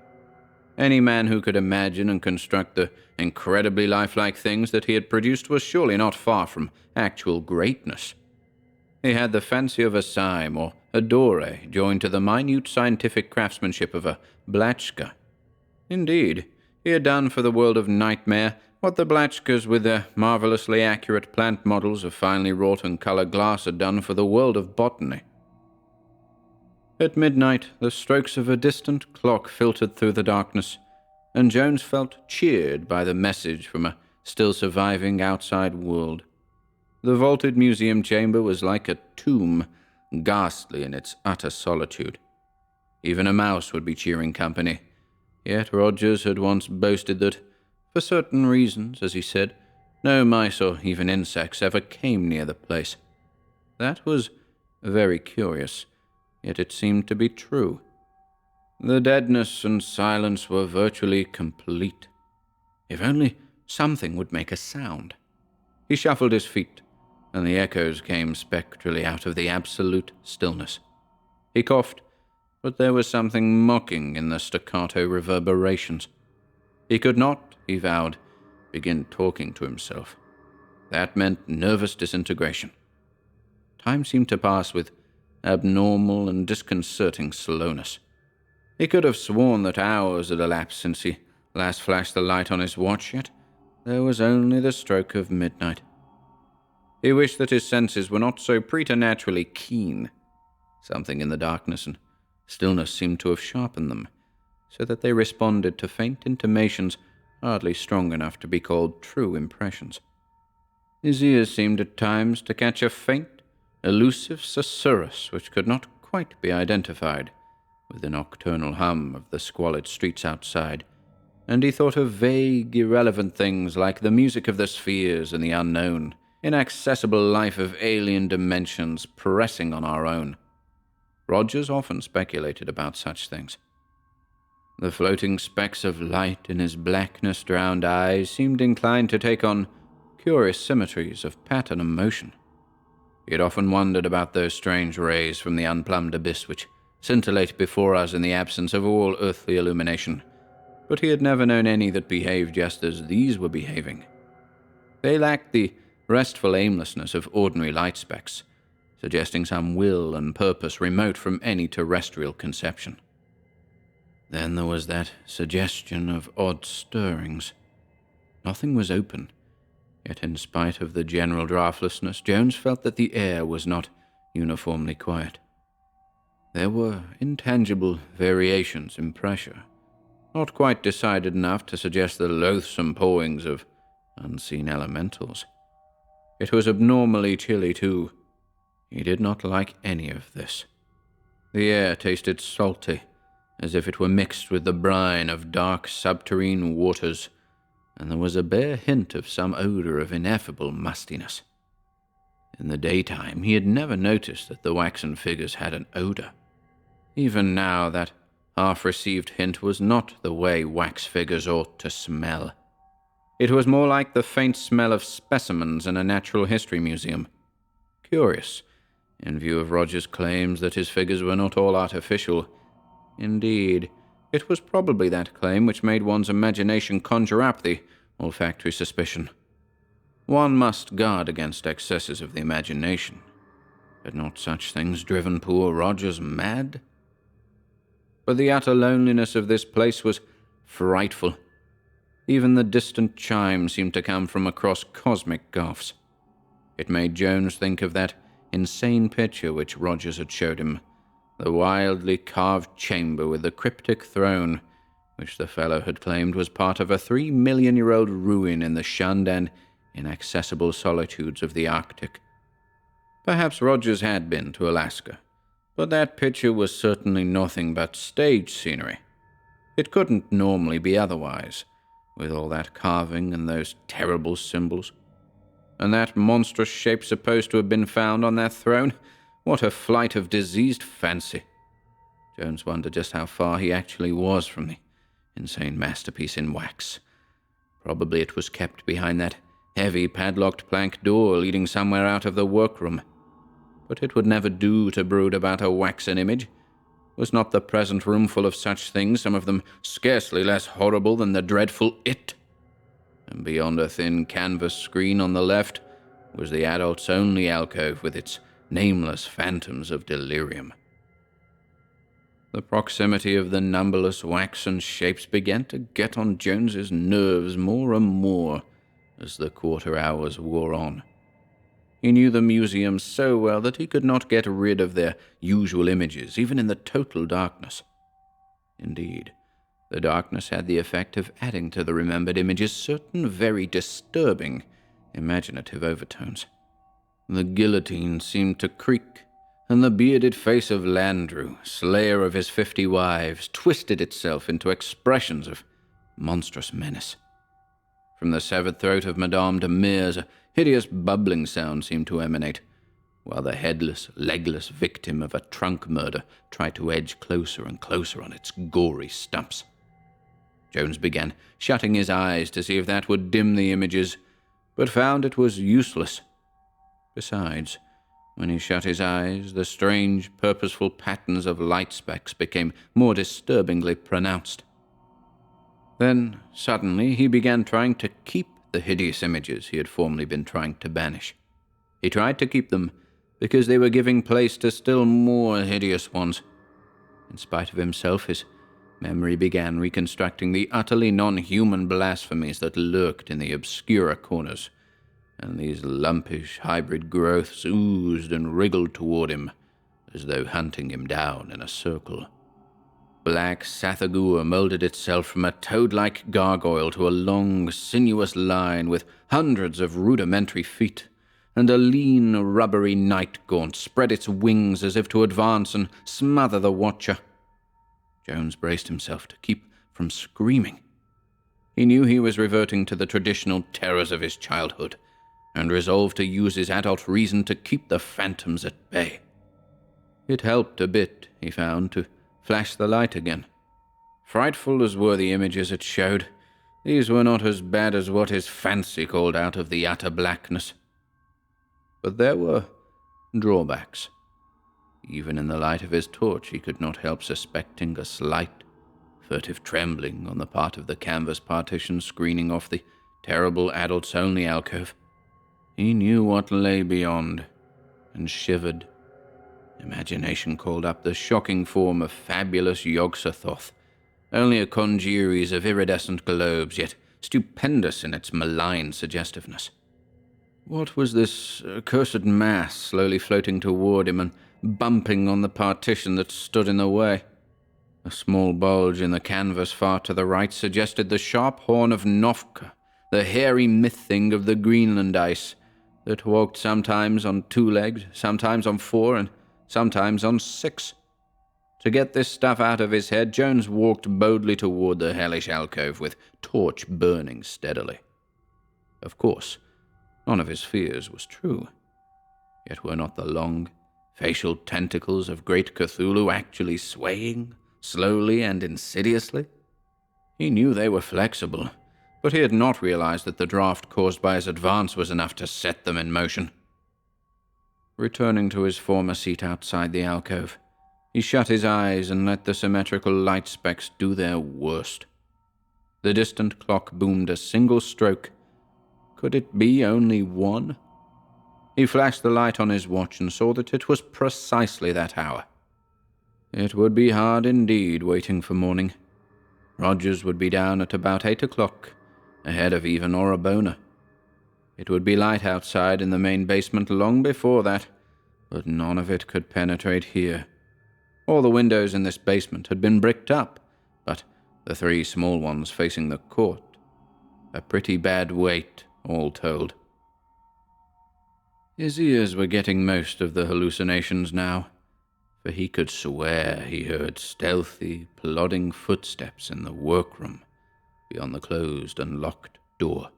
Any man who could imagine and construct the incredibly lifelike things that he had produced was surely not far from actual greatness. He had the fancy of a Syme or a Doré joined to the minute scientific craftsmanship of a Blatchka. Indeed, he had done for the world of nightmare what the Blatchkas with their marvelously accurate plant models of finely wrought and colored glass had done for the world of botany. At midnight, the strokes of a distant clock filtered through the darkness, and Jones felt cheered by the message from a still surviving outside world. The vaulted museum chamber was like a tomb, ghastly in its utter solitude. Even a mouse would be cheering company, yet Rogers had once boasted that, for certain reasons, as he said, no mice or even insects ever came near the place. That was very curious, yet it seemed to be true. The deadness and silence were virtually complete. If only something would make a sound. He shuffled his feet, and the echoes came spectrally out of the absolute stillness. He coughed, but there was something mocking in the staccato reverberations. He could not, he vowed, begin talking to himself. That meant nervous disintegration. Time seemed to pass with abnormal and disconcerting slowness. He could have sworn that hours had elapsed since he last flashed the light on his watch, yet there was only the stroke of midnight. He wished that his senses were not so preternaturally keen. Something in the darkness and stillness seemed to have sharpened them, so that they responded to faint intimations hardly strong enough to be called true impressions. His ears seemed at times to catch a faint, elusive susurrus which could not quite be identified with the nocturnal hum of the squalid streets outside, and he thought of vague, irrelevant things like the music of the spheres and the unknown, inaccessible life of alien dimensions pressing on our own. Rogers often speculated about such things. The floating specks of light in his blackness-drowned eyes seemed inclined to take on curious symmetries of pattern and motion. He had often wondered about those strange rays from the unplumbed abyss which scintillate before us in the absence of all earthly illumination, but he had never known any that behaved just as these were behaving. They lacked the restful aimlessness of ordinary light specks, suggesting some will and purpose remote from any terrestrial conception. Then there was that suggestion of odd stirrings. Nothing was open, yet in spite of the general draughtlessness, Jones felt that the air was not uniformly quiet. There were intangible variations in pressure, not quite decided enough to suggest the loathsome pawings of unseen elementals. It was abnormally chilly, too. He did not like any of this. The air tasted salty, as if it were mixed with the brine of dark subterranean waters, and there was a bare hint of some odor of ineffable mustiness. In the daytime, he had never noticed that the waxen figures had an odor. Even now, that half-received hint was not the way wax figures ought to smell. It was more like the faint smell of specimens in a natural history museum. Curious, in view of Roger's claims that his figures were not all artificial. Indeed, it was probably that claim which made one's imagination conjure up the olfactory suspicion. One must guard against excesses of the imagination. Had not such things driven poor Rogers mad? But the utter loneliness of this place was frightful. Even the distant chime seemed to come from across cosmic gulfs. It made Jones think of that insane picture which Rogers had showed him, the wildly carved chamber with the cryptic throne, which the fellow had claimed was part of a 3-million-year-old ruin in the shunned and inaccessible solitudes of the Arctic. Perhaps Rogers had been to Alaska, but that picture was certainly nothing but stage scenery. It couldn't normally be otherwise, with all that carving and those terrible symbols. And that monstrous shape supposed to have been found on that throne? What a flight of diseased fancy. Jones wondered just how far he actually was from the insane masterpiece in wax. Probably it was kept behind that heavy padlocked plank door leading somewhere out of the workroom. But it would never do to brood about a waxen image. Was not the present room full of such things, some of them scarcely less horrible than the dreadful It? And beyond a thin canvas screen on the left was the adult's only alcove with its nameless phantoms of delirium. The proximity of the numberless waxen shapes began to get on Jones's nerves more and more as the quarter hours wore on. He knew the museum so well that he could not get rid of their usual images, even in the total darkness. Indeed, the darkness had the effect of adding to the remembered images certain very disturbing, imaginative overtones. The guillotine seemed to creak, and the bearded face of Landru, slayer of his 50 wives, twisted itself into expressions of monstrous menace. From the severed throat of Madame de Mears, a hideous bubbling sound seemed to emanate, while the headless, legless victim of a trunk murder tried to edge closer and closer on its gory stumps. Jones began shutting his eyes to see if that would dim the images, but found it was useless. Besides, when he shut his eyes, the strange, purposeful patterns of light specks became more disturbingly pronounced. Then, suddenly, he began trying to keep the hideous images he had formerly been trying to banish. He tried to keep them because they were giving place to still more hideous ones. In spite of himself, his memory began reconstructing the utterly non-human blasphemies that lurked in the obscurer corners, and these lumpish hybrid growths oozed and wriggled toward him, as though hunting him down in a circle. Black Sathagur molded itself from a toad-like gargoyle to a long, sinuous line with hundreds of rudimentary feet, and a lean, rubbery night-gaunt spread its wings as if to advance and smother the watcher. Jones braced himself to keep from screaming. He knew he was reverting to the traditional terrors of his childhood, and resolved to use his adult reason to keep the phantoms at bay. It helped a bit, he found, to flash the light again. Frightful as were the images it showed, these were not as bad as what his fancy called out of the utter blackness. But there were drawbacks. Even in the light of his torch, he could not help suspecting a slight, furtive trembling on the part of the canvas partition screening off the terrible adults-only alcove. He knew what lay beyond, and shivered. Imagination called up the shocking form of fabulous Yog-Sothoth, only a congeries of iridescent globes, yet stupendous in its malign suggestiveness. What was this accursed mass slowly floating toward him and bumping on the partition that stood in the way? A small bulge in the canvas far to the right suggested the sharp horn of Nofka, the hairy myth-thing of the Greenland ice, that walked sometimes on 2 legs, sometimes on 4, and sometimes on 6. To get this stuff out of his head, Jones walked boldly toward the hellish alcove with torch burning steadily. Of course, none of his fears was true. Yet were not the long, facial tentacles of great Cthulhu actually swaying, slowly and insidiously? He knew they were flexible, but he had not realized that the draft caused by his advance was enough to set them in motion. Returning to his former seat outside the alcove, he shut his eyes and let the symmetrical light specks do their worst. The distant clock boomed a single stroke. Could it be only 1? He flashed the light on his watch and saw that it was precisely that hour. It would be hard indeed waiting for morning. Rogers would be down at about 8 o'clock, ahead of even Orabona. It would be light outside in the main basement long before that, but none of it could penetrate here. All the windows in this basement had been bricked up, but the 3 small ones facing the court. A pretty bad weight, all told. His ears were getting most of the hallucinations now, for he could swear he heard stealthy, plodding footsteps in the workroom beyond the closed and locked door.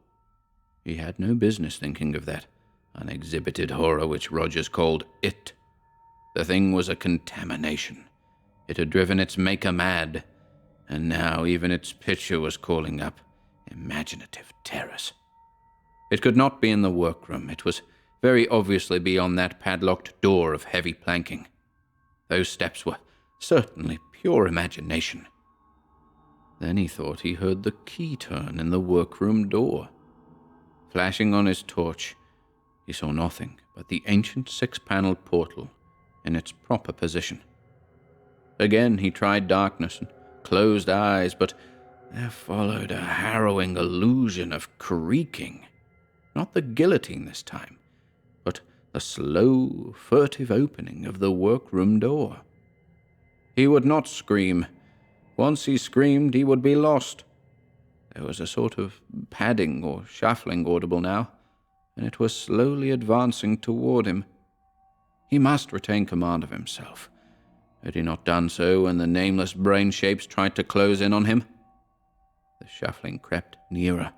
He had no business thinking of that unexhibited horror which Rogers called it. The thing was a contamination. It had driven its maker mad, and now even its picture was calling up imaginative terrors. It could not be in the workroom. It was very obviously beyond that padlocked door of heavy planking. Those steps were certainly pure imagination. Then he thought he heard the key turn in the workroom door. Flashing on his torch, he saw nothing but the ancient 6-paneled portal in its proper position. Again he tried darkness and closed eyes, but there followed a harrowing illusion of creaking. Not the guillotine this time, but the slow, furtive opening of the workroom door. He would not scream. Once he screamed, he would be lost. There was a sort of padding or shuffling audible now, and it was slowly advancing toward him. He must retain command of himself. Had he not done so when the nameless brain shapes tried to close in on him? The shuffling crept nearer,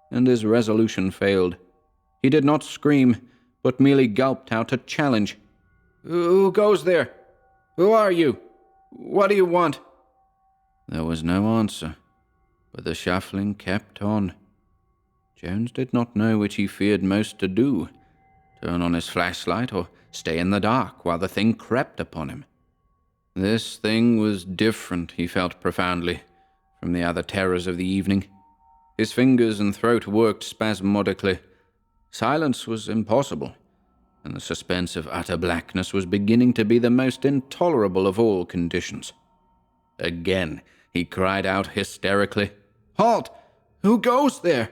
and his resolution failed. He did not scream, but merely gulped out a challenge. "Who goes there? Who are you? What do you want?" There was no answer, but the shuffling kept on. Jones did not know which he feared most to do, turn on his flashlight or stay in the dark while the thing crept upon him. This thing was different, he felt profoundly, from the other terrors of the evening. His fingers and throat worked spasmodically. Silence was impossible, and the suspense of utter blackness was beginning to be the most intolerable of all conditions. Again, he cried out hysterically, "Halt! Who goes there?"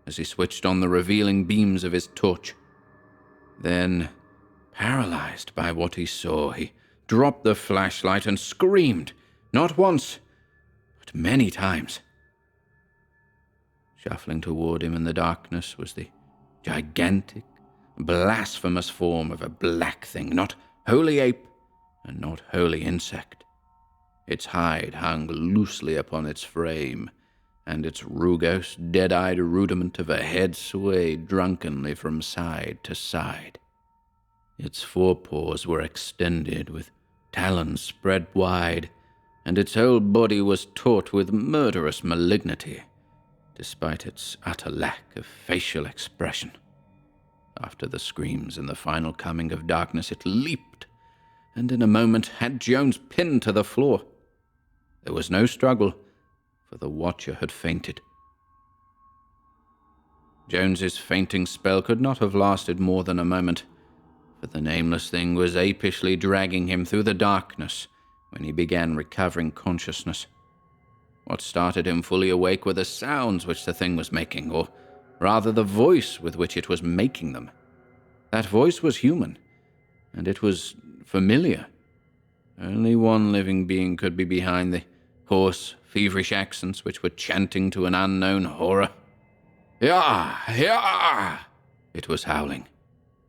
as he switched on the revealing beams of his torch. Then, paralyzed by what he saw, he dropped the flashlight and screamed, not once, but many times. Shuffling toward him in the darkness was the gigantic, blasphemous form of a black thing, not wholly ape and not wholly insect. Its hide hung loosely upon its frame, and its rugose, dead-eyed rudiment of a head swayed drunkenly from side to side. Its forepaws were extended, with talons spread wide, and its whole body was taut with murderous malignity, despite its utter lack of facial expression. After the screams and the final coming of darkness, it leaped, and in a moment had Jones pinned to the floor. There was no struggle, for the watcher had fainted. Jones's fainting spell could not have lasted more than a moment, for the nameless thing was apishly dragging him through the darkness when he began recovering consciousness. What started him fully awake were the sounds which the thing was making, or rather the voice with which it was making them. That voice was human, and it was familiar. Only one living being could be behind the hoarse, feverish accents which were chanting to an unknown horror. "Yah! Yah!" It was howling.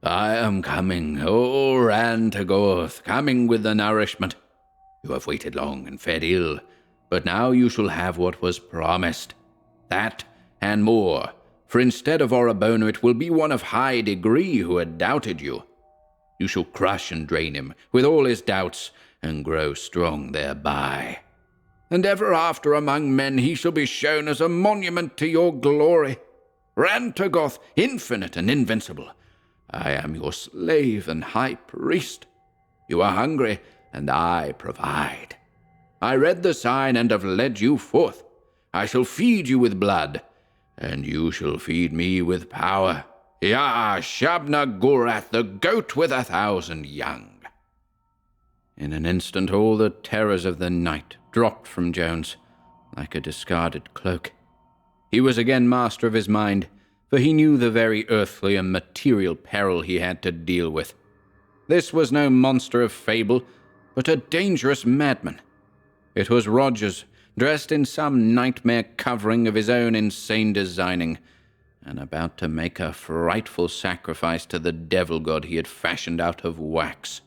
"I am coming, O Rantagoth, coming with the nourishment. You have waited long and fed ill, but now you shall have what was promised. That and more, for instead of Orabona it will be one of high degree who had doubted you. You shall crush and drain him with all his doubts, and grow strong thereby. And ever after among men he shall be shown as a monument to your glory. Rantagoth, infinite and invincible, I am your slave and high priest. You are hungry, and I provide. I read the sign and have led you forth. I shall feed you with blood, and you shall feed me with power. Yah, Shabna Gorath, the goat with 1,000 young." In an instant all the terrors of the night dropped from Jones like a discarded cloak. He was again master of his mind, for he knew the very earthly and material peril he had to deal with. This was no monster of fable, but a dangerous madman. It was Rogers, dressed in some nightmare covering of his own insane designing, and about to make a frightful sacrifice to the devil god he had fashioned out of wax.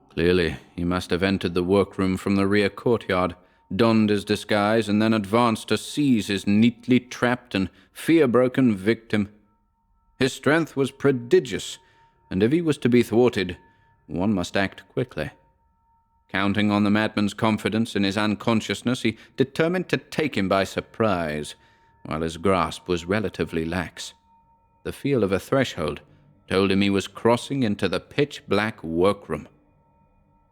Clearly, he must have entered the workroom from the rear courtyard, donned his disguise, and then advanced to seize his neatly trapped and fear-broken victim. His strength was prodigious, and if he was to be thwarted, one must act quickly. Counting on the madman's confidence in his unconsciousness, he determined to take him by surprise, while his grasp was relatively lax. The feel of a threshold told him he was crossing into the pitch-black workroom.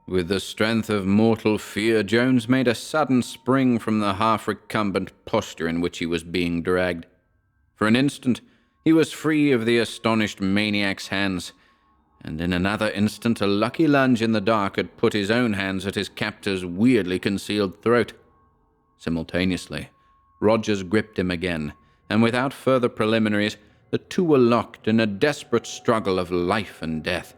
With the strength of mortal fear, Jones made a sudden spring from the half-recumbent posture in which he was being dragged. For an instant, he was free of the astonished maniac's hands, and in another instant a lucky lunge in the dark had put his own hands at his captor's weirdly concealed throat. Simultaneously, Rogers gripped him again, and without further preliminaries, the two were locked in a desperate struggle of life and death.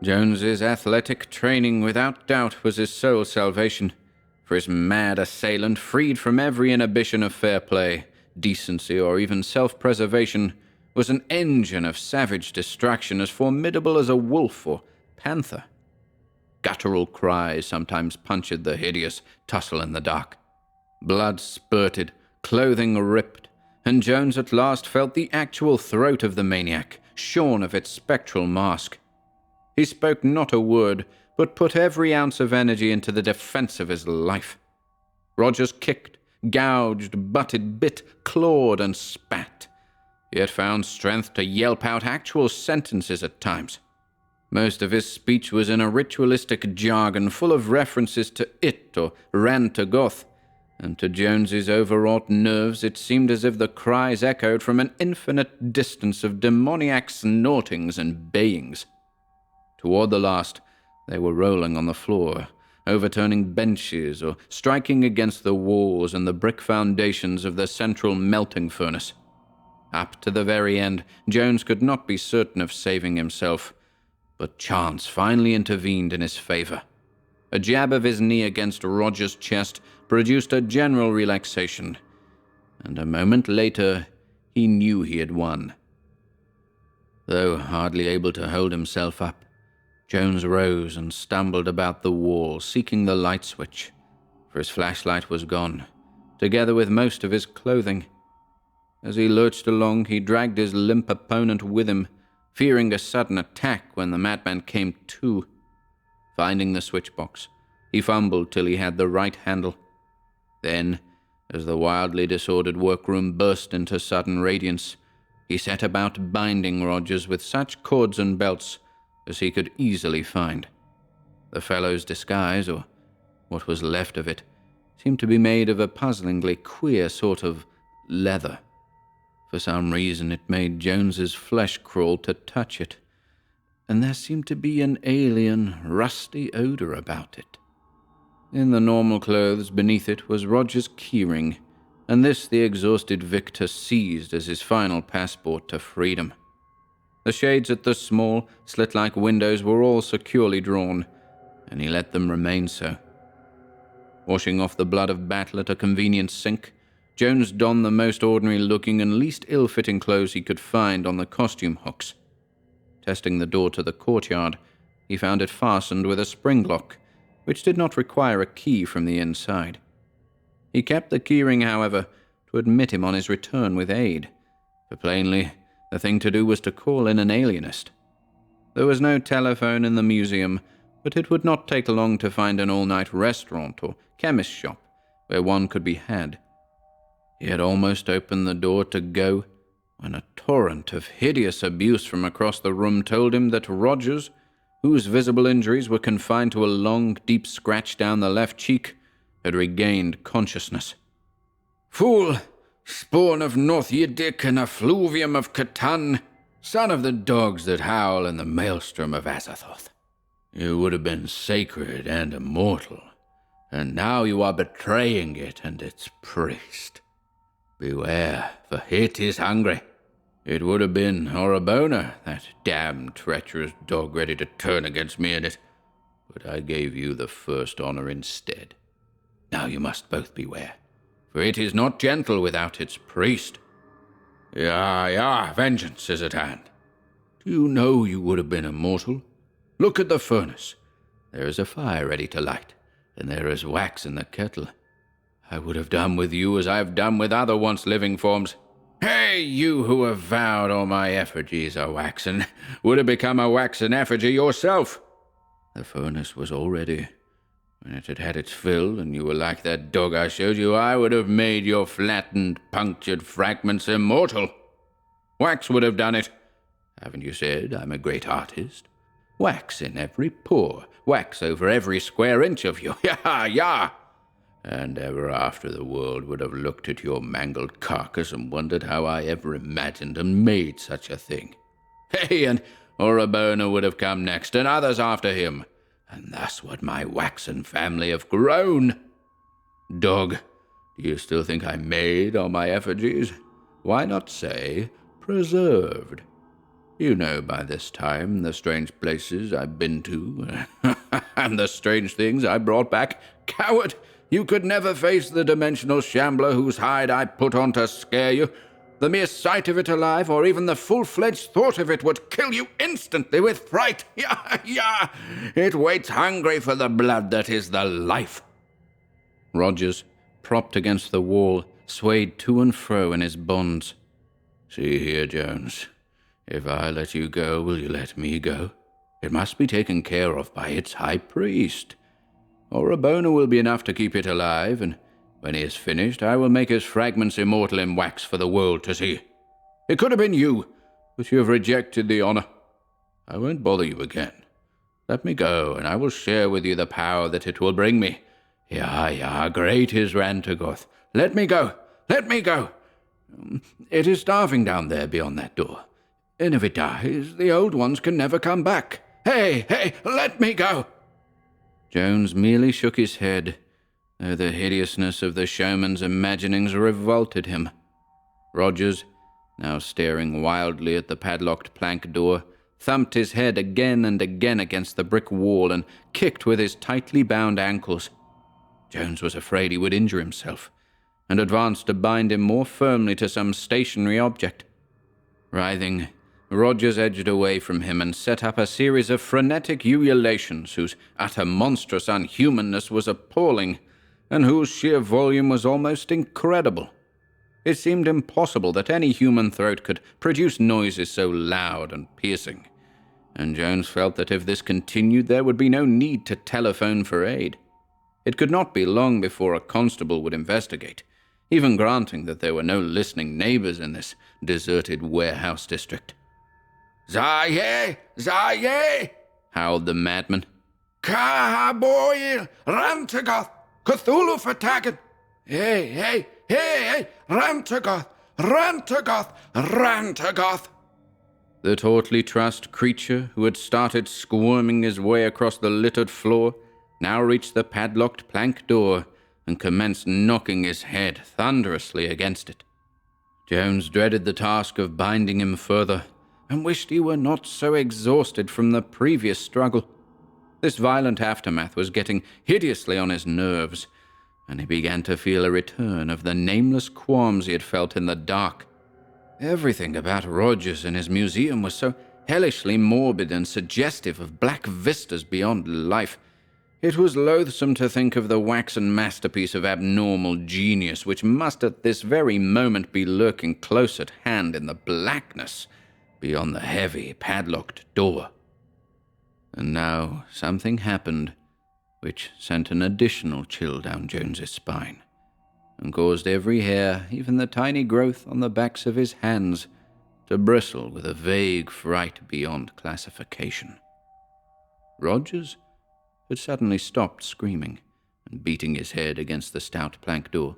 Jones's athletic training without doubt was his sole salvation, for his mad assailant, freed from every inhibition of fair play, decency, or even self-preservation, was an engine of savage destruction as formidable as a wolf or panther. Guttural cries sometimes punctured the hideous tussle in the dark. Blood spurted, clothing ripped, and Jones at last felt the actual throat of the maniac, shorn of its spectral mask. He spoke not a word, but put every ounce of energy into the defense of his life. Rogers kicked, gouged, butted, bit, clawed, and spat, yet found strength to yelp out actual sentences at times. Most of his speech was in a ritualistic jargon full of references to it or Rantagoth, and to Jones's overwrought nerves it seemed as if the cries echoed from an infinite distance of demoniac snortings and bayings. Toward the last, they were rolling on the floor, overturning benches or striking against the walls and the brick foundations of the central melting furnace. Up to the very end, Jones could not be certain of saving himself, but chance finally intervened in his favor. A jab of his knee against Rogers' chest produced a general relaxation, and a moment later he knew he had won. Though hardly able to hold himself up, Jones rose and stumbled about the wall, seeking the light switch, for his flashlight was gone, together with most of his clothing. As he lurched along, he dragged his limp opponent with him, fearing a sudden attack when the madman came to. Finding the switchbox, he fumbled till he had the right handle. Then, as the wildly disordered workroom burst into sudden radiance, He set about binding Rogers with such cords and belts as he could easily find. The fellow's disguise, or what was left of it, seemed to be made of a puzzlingly queer sort of leather. For some reason it made Jones's flesh crawl to touch it, and there seemed to be an alien, rusty odor about it. In the normal clothes beneath it was Roger's keyring, and this the exhausted victor seized as his final passport to freedom. The shades at the small, slit-like windows were all securely drawn, and he let them remain so. Washing off the blood of battle at a convenient sink, Jones donned the most ordinary-looking and least ill-fitting clothes he could find on the costume hooks. Testing the door to the courtyard, he found it fastened with a spring lock, which did not require a key from the inside. He kept the keyring, however, to admit him on his return with aid, for plainly the thing to do was to call in an alienist. There was no telephone in the museum, but it would not take long to find an all-night restaurant or chemist shop where one could be had. He had almost opened the door to go when a torrent of hideous abuse from across the room told him that Rogers, whose visible injuries were confined to a long, deep scratch down the left cheek, had regained consciousness. "Fool! Spawn of North Yiddick and effluvium of Catan, son of the dogs that howl in the maelstrom of Azathoth. You would have been sacred and immortal, and now you are betraying it and its priest. Beware, for it is hungry. It would have been Horrorboner, that damned treacherous dog ready to turn against me in it, but I gave you the first honor instead. Now you must both beware, for it is not gentle without its priest. Ja, vengeance is at hand. Do you know you would have been immortal? Look at the furnace. There is a fire ready to light, and there is wax in the kettle. I would have done with you as I have done with other once-living forms. Hey, you who have vowed all my effigies are waxen, would have become a waxen effigy yourself. The furnace was all ready. When it had had its fill, and you were like that dog I showed you, I would have made your flattened, punctured fragments immortal. Wax would have done it. Haven't you said I'm a great artist? Wax in every pore, wax over every square inch of you, ya! And ever after the world would have looked at your mangled carcass and wondered how I ever imagined and made such a thing. Hey, and Horrorboner would have come next, and others after him, and thus would my waxen family have grown. Dog, do you still think I made all my effigies? Why not say preserved? You know by this time the strange places I've been to, and the strange things I brought back. Coward! You could never face the dimensional shambler whose hide I put on to scare you. The mere sight of it alive, or even the full-fledged thought of it, would kill you instantly with fright. Ya! It waits hungry for the blood that is the life. Rogers, propped against the wall, swayed to and fro in his bonds. See here, Jones. If I let you go, will you let me go? It must be taken care of by its high priest. Horrorboner will be enough to keep it alive, and when he is finished, I will make his fragments immortal in wax for the world to see. It could have been you, but you have rejected the honor. I won't bother you again. Let me go, and I will share with you the power that it will bring me. Ya, great is Rantagoth. Let me go! Let me go! It is starving down there beyond that door, and if it dies, the old ones can never come back. Hey, let me go! Jones merely shook his head, though the hideousness of the showman's imaginings revolted him. Rogers, now staring wildly at the padlocked plank door, thumped his head again and again against the brick wall and kicked with his tightly bound ankles. Jones was afraid he would injure himself, and advanced to bind him more firmly to some stationary object. Writhing, Rogers edged away from him and set up a series of frenetic ululations whose utter monstrous unhumanness was appalling, and whose sheer volume was almost incredible. It seemed impossible that any human throat could produce noises so loud and piercing, and Jones felt that if this continued there would be no need to telephone for aid. It could not be long before a constable would investigate, even granting that there were no listening neighbors in this deserted warehouse district. "Zaye! Zaye!" howled the madman. "Kahaboil! Rantagoth! Cthulhu vertagen! Hey, hey, hey, hey! Rantagoth! Rantagoth! Rantagoth!" The tautly trussed creature, who had started squirming his way across the littered floor, now reached the padlocked plank door and commenced knocking his head thunderously against it. Jones dreaded the task of binding him further, and wished he were not so exhausted from the previous struggle. This violent aftermath was getting hideously on his nerves, and he began to feel a return of the nameless qualms he had felt in the dark. Everything about Rogers and his museum was so hellishly morbid and suggestive of black vistas beyond life. It was loathsome to think of the waxen masterpiece of abnormal genius which must at this very moment be lurking close at hand in the blackness beyond the heavy, padlocked door. And now something happened which sent an additional chill down Jones's spine, and caused every hair, even the tiny growth on the backs of his hands, to bristle with a vague fright beyond classification. Rogers had suddenly stopped screaming and beating his head against the stout plank door,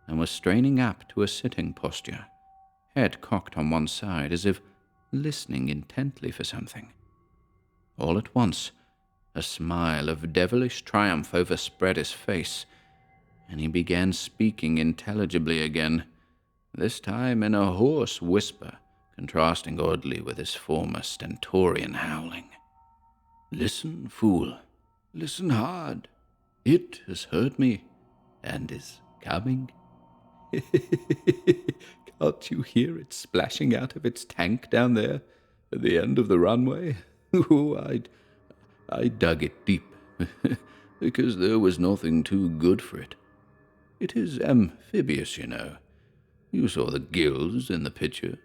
and was straining up to a sitting posture, head cocked on one side as if listening intently for something. All at once, a smile of devilish triumph overspread his face, and he began speaking intelligibly again, this time in a hoarse whisper, contrasting oddly with his former stentorian howling. "Listen, fool. Listen hard. It has heard me, and is coming. Can't you hear it splashing out of its tank down there at the end of the runway? Oh, I dug it deep, because there was nothing too good for it. It is amphibious, you know. You saw the gills in the picture.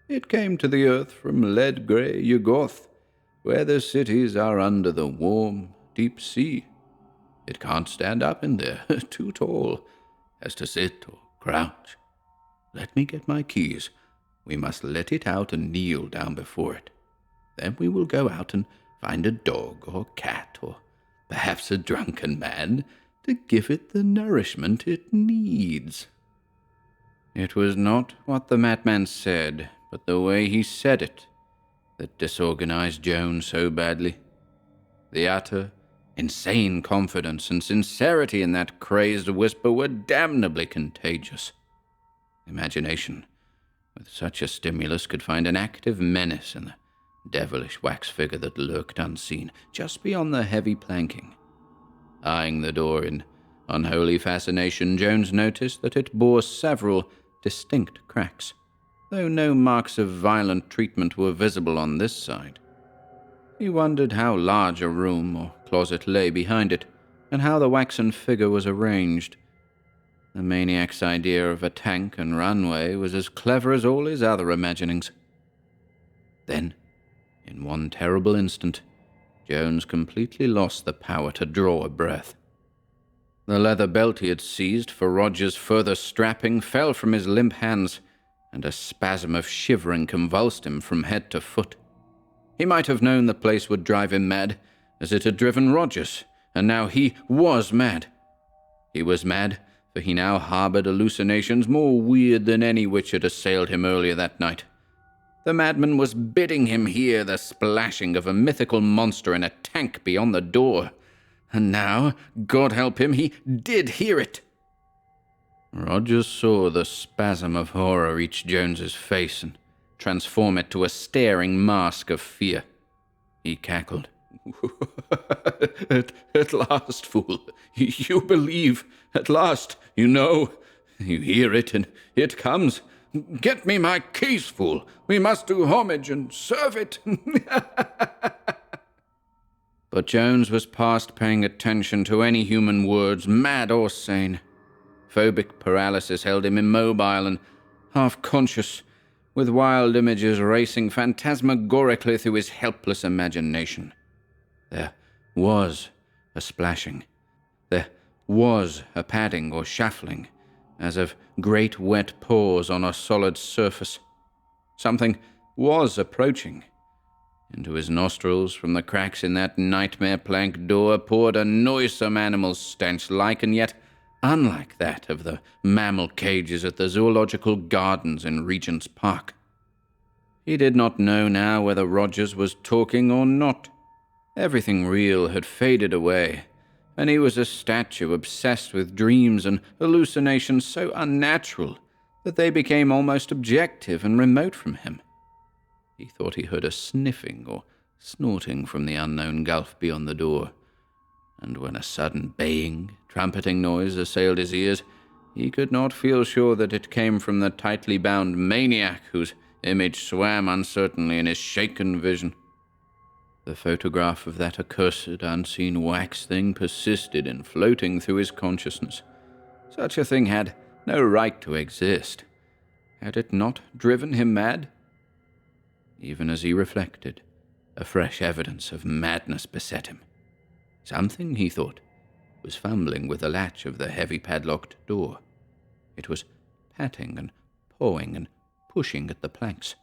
It came to the earth from lead-grey Yugoth, where the cities are under the warm, deep sea. It can't stand up in there, too tall, as to sit or crouch. Let me get my keys. We must let it out and kneel down before it. Then we will go out and find a dog or cat or perhaps a drunken man to give it the nourishment it needs." It was not what the madman said, but the way he said it, that disorganized Jones so badly. The utter, insane confidence and sincerity in that crazed whisper were damnably contagious. Imagination, with such a stimulus, could find an active menace in the devilish wax figure that lurked unseen just beyond the heavy planking. Eyeing the door in unholy fascination, Jones noticed that it bore several distinct cracks, though no marks of violent treatment were visible on this side. He wondered how large a room or closet lay behind it, and how the waxen figure was arranged. The maniac's idea of a tank and runway was as clever as all his other imaginings. Then, in one terrible instant, Jones completely lost the power to draw a breath. The leather belt he had seized for Roger's further strapping fell from his limp hands, and a spasm of shivering convulsed him from head to foot. He might have known the place would drive him mad, as it had driven Rogers, and now he was mad. He was mad, for he now harbored hallucinations more weird than any which had assailed him earlier that night. The madman was bidding him hear the splashing of a mythical monster in a tank beyond the door. And now, God help him, he did hear it. Rogers saw the spasm of horror reach Jones's face and transform it to a staring mask of fear. He cackled. At last, fool. You believe. At last, you know. You hear it, and it comes. Get me my keys, fool. We must do homage and serve it. But Jones was past paying attention to any human words, mad or sane. Phobic paralysis held him immobile and half-conscious, with wild images racing phantasmagorically through his helpless imagination. There was a splashing. There was a padding or shuffling, as of great wet pores on a solid surface. Something was approaching. Into his nostrils, from the cracks in that nightmare plank door, poured a noisome animal stench, like and yet unlike that of the mammal cages at the zoological gardens in Regent's Park. He did not know now whether Rogers was talking or not. Everything real had faded away, and he was a statue obsessed with dreams and hallucinations so unnatural that they became almost objective and remote from him. He thought he heard a sniffing or snorting from the unknown gulf beyond the door, and when a sudden baying, trumpeting noise assailed his ears, he could not feel sure that it came from the tightly bound maniac whose image swam uncertainly in his shaken vision. The photograph of that accursed, unseen wax thing persisted in floating through his consciousness. Such a thing had no right to exist. Had it not driven him mad? Even as he reflected, a fresh evidence of madness beset him. Something, he thought, was fumbling with the latch of the heavy padlocked door. It was patting and pawing and pushing at the planks.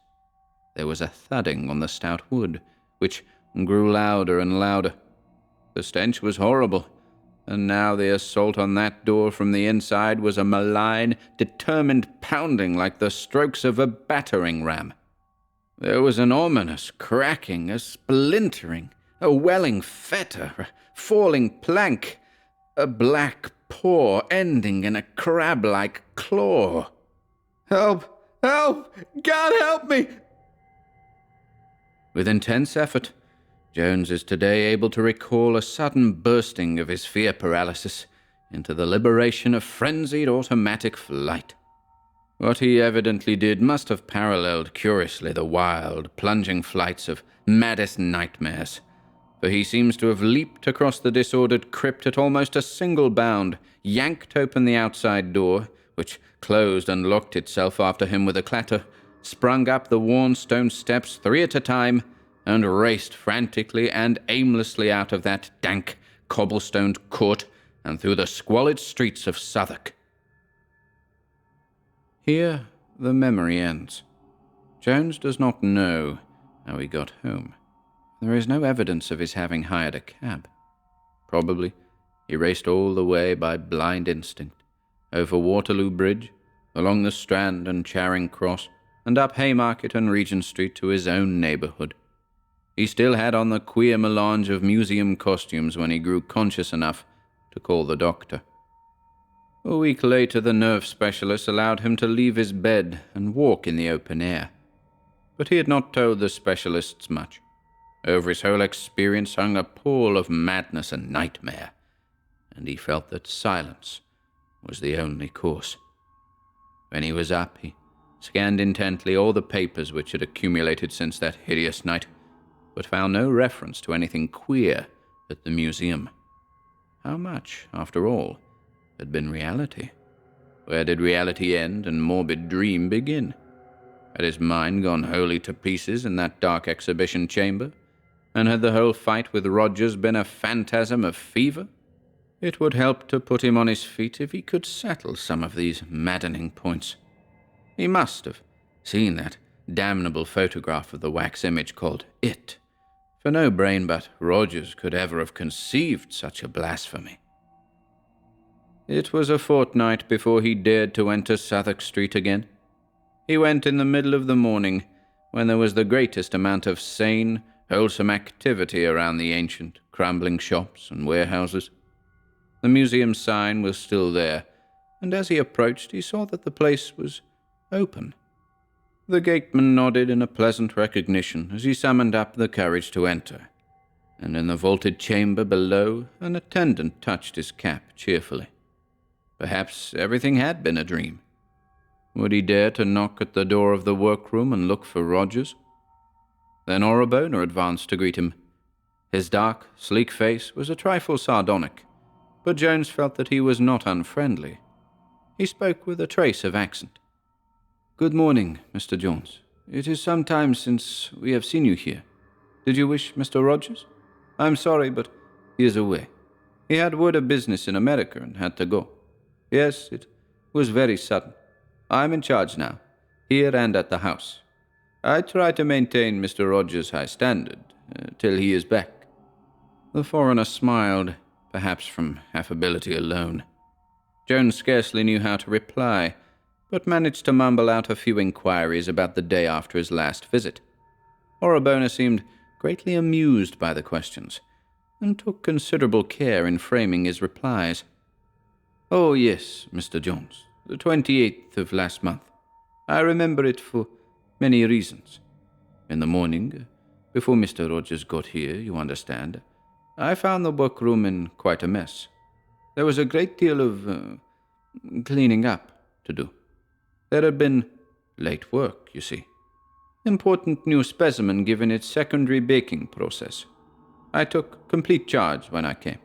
There was a thudding on the stout wood, which grew louder and louder. The stench was horrible, and now the assault on that door from the inside was a malign, determined pounding like the strokes of a battering ram. There was an ominous cracking, a splintering, a welling fetor, a falling plank, a black paw ending in a crab-like claw. "Help! Help! God help me!" With intense effort, Jones is today able to recall a sudden bursting of his fear paralysis into the liberation of frenzied automatic flight. What he evidently did must have paralleled curiously the wild, plunging flights of maddest nightmares, for he seems to have leaped across the disordered crypt at almost a single bound, yanked open the outside door, which closed and locked itself after him with a clatter, sprung up the worn stone steps 3 at a time, and raced frantically and aimlessly out of that dank, cobblestoned court and through the squalid streets of Southwark. Here the memory ends. Jones does not know how he got home. There is no evidence of his having hired a cab. Probably he raced all the way by blind instinct, over Waterloo Bridge, along the Strand and Charing Cross, and up Haymarket and Regent Street to his own neighbourhood. He still had on the queer melange of museum costumes when he grew conscious enough to call the doctor. A week later, the nerve specialist allowed him to leave his bed and walk in the open air. But he had not told the specialists much. Over his whole experience hung a pall of madness and nightmare, and he felt that silence was the only course. When he was up, he scanned intently all the papers which had accumulated since that hideous night, but found no reference to anything queer at the museum. How much, after all, had been reality? Where did reality end and morbid dream begin? Had his mind gone wholly to pieces in that dark exhibition chamber? And had the whole fight with Rogers been a phantasm of fever? It would help to put him on his feet if he could settle some of these maddening points. He must have seen that damnable photograph of the wax image called It, for no brain but Rogers could ever have conceived such a blasphemy. It was a fortnight before he dared to enter Southwark Street again. He went in the middle of the morning, when there was the greatest amount of sane, wholesome activity around the ancient, crumbling shops and warehouses. The museum sign was still there, and as he approached he saw that the place was open. The gateman nodded in a pleasant recognition as he summoned up the courage to enter, and in the vaulted chamber below an attendant touched his cap cheerfully. Perhaps everything had been a dream. Would he dare to knock at the door of the workroom and look for Rogers? Then Orabona advanced to greet him. His dark, sleek face was a trifle sardonic, but Jones felt that he was not unfriendly. He spoke with a trace of accent. "Good morning, Mr. Jones. It is some time since we have seen you here. Did you wish Mr. Rogers? I'm sorry, but he is away. He had word of business in America and had to go. Yes, it was very sudden. I'm in charge now, here and at the house. I try to maintain Mr. Rogers' high standard, till he is back." The foreigner smiled, perhaps from affability alone. Jones scarcely knew how to reply, but managed to mumble out a few inquiries about the day after his last visit. HorrorBabble seemed greatly amused by the questions, and took considerable care in framing his replies. "Oh, yes, Mr. Jones, the 28th of last month. I remember it for many reasons. In the morning, before Mr. Rogers got here, you understand, I found the workroom in quite a mess. There was a great deal of cleaning up to do. There had been late work, you see. Important new specimen given its secondary baking process. I took complete charge when I came.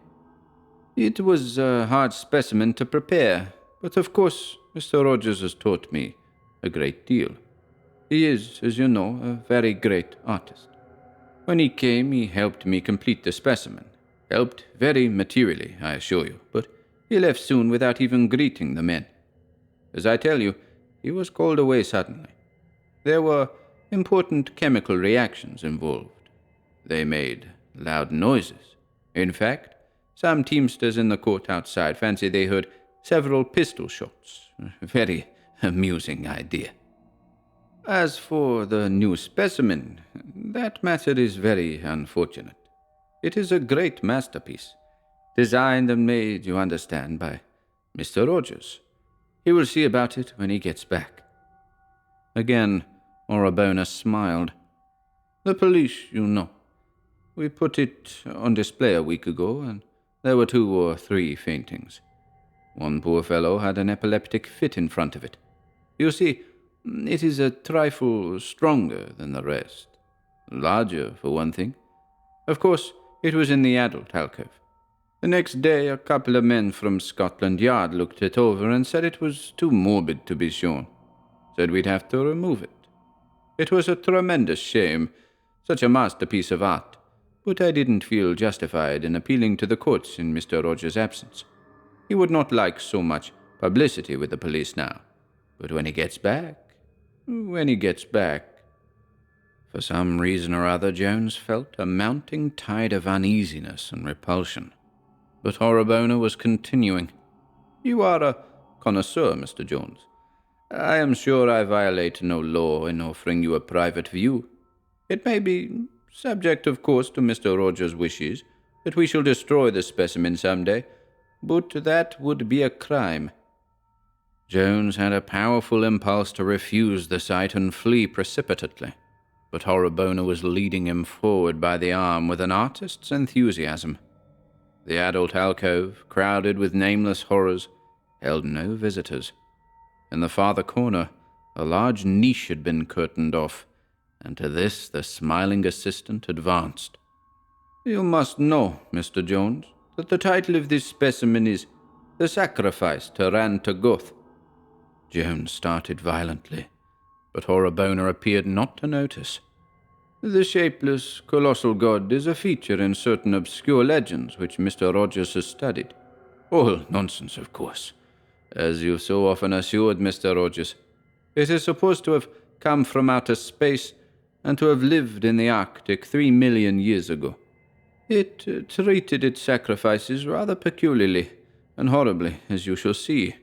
It was a hard specimen to prepare, but of course Mr. Rogers has taught me a great deal. He is, as you know, a very great artist. When he came, he helped me complete the specimen. Helped very materially, I assure you, but he left soon without even greeting the men. As I tell you, he was called away suddenly. There were important chemical reactions involved. They made loud noises. In fact, some teamsters in the court outside fancied they heard several pistol shots. A very amusing idea. As for the new specimen, that matter is very unfortunate. It is a great masterpiece, designed and made, you understand, by Mr. Rogers. He will see about it when he gets back." Again, HorrorBabble smiled. "The police, you know. We put it on display a week ago, and there were 2 or 3 faintings. One poor fellow had an epileptic fit in front of it. You see, it is a trifle stronger than the rest. Larger, for one thing. Of course, it was in the adult alcove. The next day, a couple of men from Scotland Yard looked it over and said it was too morbid to be shown. Said we'd have to remove it. It was a tremendous shame, such a masterpiece of art, but I didn't feel justified in appealing to the courts in Mr. Rogers' absence. He would not like so much publicity with the police now. But when he gets back... For some reason or other, Jones felt a mounting tide of uneasiness and repulsion. But HorrorBabble was continuing. "You are a connoisseur, Mr. Jones. I am sure I violate no law in offering you a private view. It may be subject, of course, to Mr. Rogers' wishes that we shall destroy the specimen some day, but that would be a crime." Jones had a powerful impulse to refuse the sight and flee precipitately, but HorrorBabble was leading him forward by the arm with an artist's enthusiasm. The adult alcove, crowded with nameless horrors, held no visitors. In the farther corner, a large niche had been curtained off, and to this the smiling assistant advanced. "You must know, Mr. Jones, that the title of this specimen is The Sacrifice to Rantagoth." Jones started violently, but HorrorBabble appeared not to notice. "The shapeless, colossal god is a feature in certain obscure legends which Mr. Rogers has studied. All nonsense, of course, as you so often assured Mr. Rogers. It is supposed to have come from outer space and to have lived in the Arctic 3 million years ago. It treated its sacrifices rather peculiarly and horribly, as you shall see.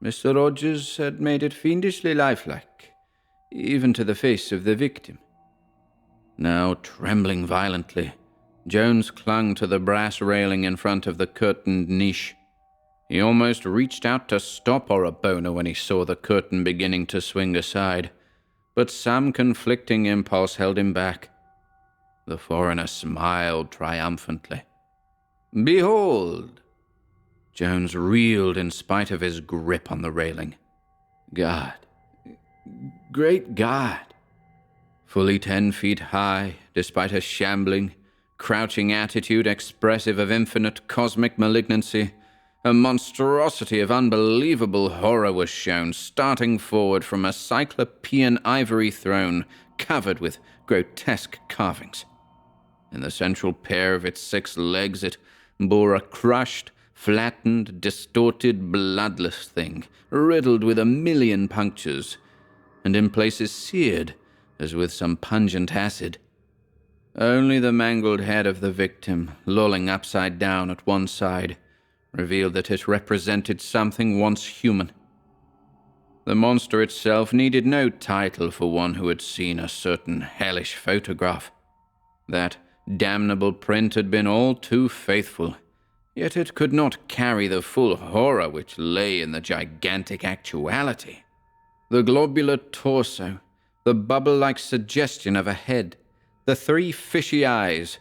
Mr. Rogers had made it fiendishly lifelike, even to the face of the victim." Now, trembling violently, Jones clung to the brass railing in front of the curtained niche. He almost reached out to stop HorrorBabble when he saw the curtain beginning to swing aside, but some conflicting impulse held him back. The foreigner smiled triumphantly. "Behold!" Jones reeled in spite of his grip on the railing. God. Great God. Fully 10 feet high, despite a shambling, crouching attitude expressive of infinite cosmic malignancy, a monstrosity of unbelievable horror was shown, starting forward from a cyclopean ivory throne covered with grotesque carvings. In the central pair of its 6 legs, it bore a crushed, flattened, distorted, bloodless thing, riddled with 1,000,000 punctures, and in places seared, as with some pungent acid. Only the mangled head of the victim, lolling upside down at one side, revealed that it represented something once human. The monster itself needed no title for one who had seen a certain hellish photograph. That damnable print had been all too faithful, yet it could not carry the full horror which lay in the gigantic actuality. The globular torso, the bubble-like suggestion of a head, the 3 fishy eyes,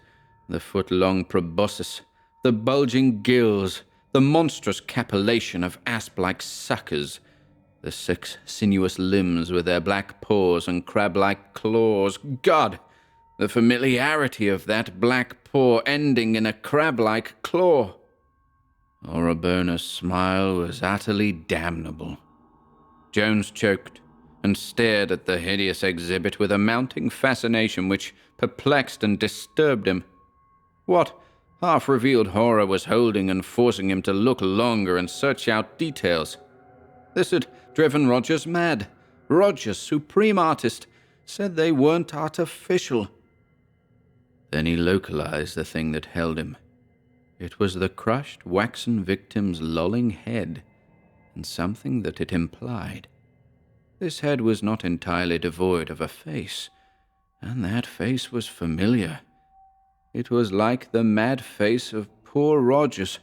the foot-long proboscis, the bulging gills, the monstrous capillation of asp-like suckers, the 6 sinuous limbs with their black paws and crab-like claws. God! The familiarity of that black paw ending in a crab-like claw. Orabonna's smile was utterly damnable. Jones choked and stared at the hideous exhibit with a mounting fascination which perplexed and disturbed him. What half-revealed horror was holding and forcing him to look longer and search out details? This had driven Rogers mad. Rogers, supreme artist, said they weren't artificial. Then he localized the thing that held him. It was the crushed, waxen victim's lolling head, and something that it implied. This head was not entirely devoid of a face, and that face was familiar. It was like the mad face of poor Rogers.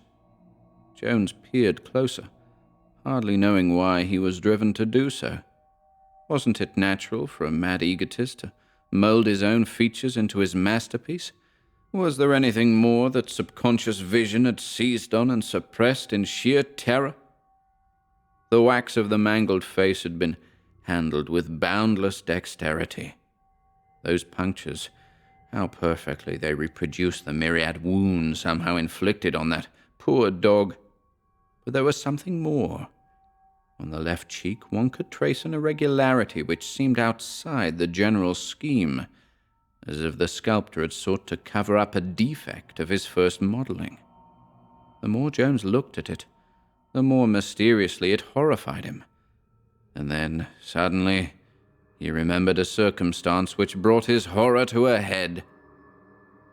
Jones peered closer, hardly knowing why he was driven to do so. Wasn't it natural for a mad egotist to mold his own features into his masterpiece? Was there anything more that subconscious vision had seized on and suppressed in sheer terror? The wax of the mangled face had been handled with boundless dexterity. Those punctures, how perfectly they reproduced the myriad wounds somehow inflicted on that poor dog. But there was something more. On the left cheek, one could trace an irregularity which seemed outside the general scheme, as if the sculptor had sought to cover up a defect of his first modeling. The more Jones looked at it, the more mysteriously it horrified him. And then, suddenly, he remembered a circumstance which brought his horror to a head.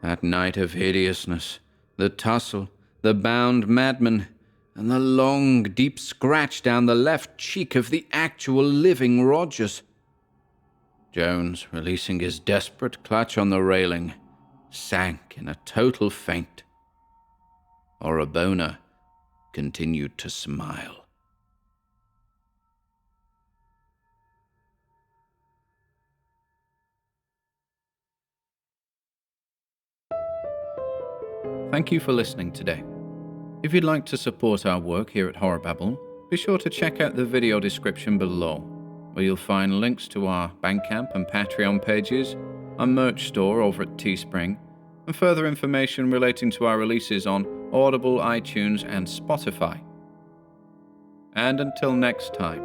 That night of hideousness, the tussle, the bound madman, and the long, deep scratch down the left cheek of the actual living Rogers. Jones, releasing his desperate clutch on the railing, sank in a total faint. Orabonna continued to smile. Thank you for listening today. If you'd like to support our work here at HorrorBabble, be sure to check out the video description below, where you'll find links to our Bandcamp and Patreon pages, our merch store over at Teespring, and further information relating to our releases on Audible, iTunes, and Spotify. And until next time,